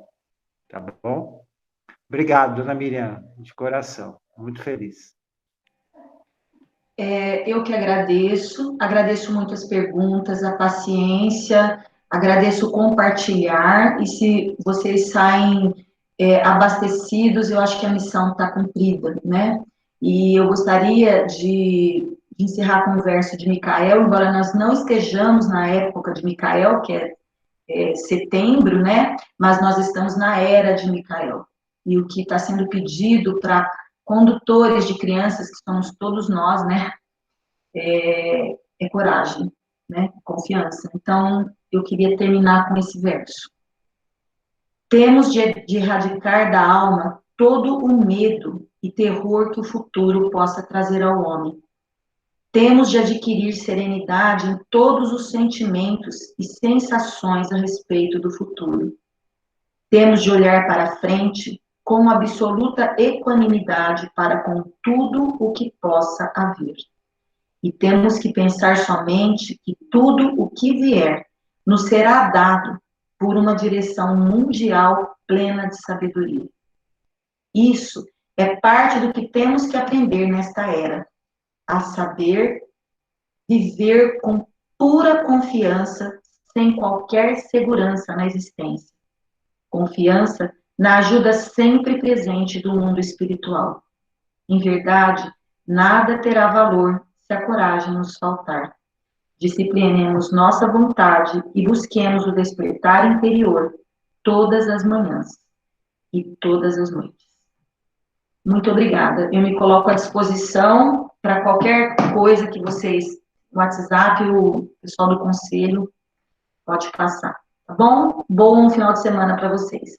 Speaker 2: Tá bom? Obrigado, dona Miriam, de coração. Muito feliz.
Speaker 1: Eu que agradeço muito as perguntas, a paciência, agradeço o compartilhar, e se vocês saem abastecidos, eu acho que a missão está cumprida, né? E eu gostaria de encerrar com o verso de Micael, embora nós não estejamos na época de Micael, que é setembro, né? Mas nós estamos na era de Micael. E o que está sendo pedido para condutores de crianças, que somos todos nós, né? É coragem, né? Confiança. Então, eu queria terminar com esse verso. Temos de erradicar da alma todo o medo e terror que o futuro possa trazer ao homem. Temos de adquirir serenidade em todos os sentimentos e sensações a respeito do futuro. Temos de olhar para a frente com absoluta equanimidade para com tudo o que possa haver. E temos que pensar somente que tudo o que vier nos será dado por uma direção mundial plena de sabedoria. Isso é parte do que temos que aprender nesta era, a saber viver com pura confiança, sem qualquer segurança na existência. Confiança na ajuda sempre presente do mundo espiritual. Em verdade, nada terá valor se a coragem nos faltar. Disciplinemos nossa vontade e busquemos o despertar interior todas as manhãs e todas as noites. Muito obrigada. Eu me coloco à disposição para qualquer coisa que vocês, no WhatsApp, o pessoal do conselho pode passar. Tá bom? Bom final de semana para vocês.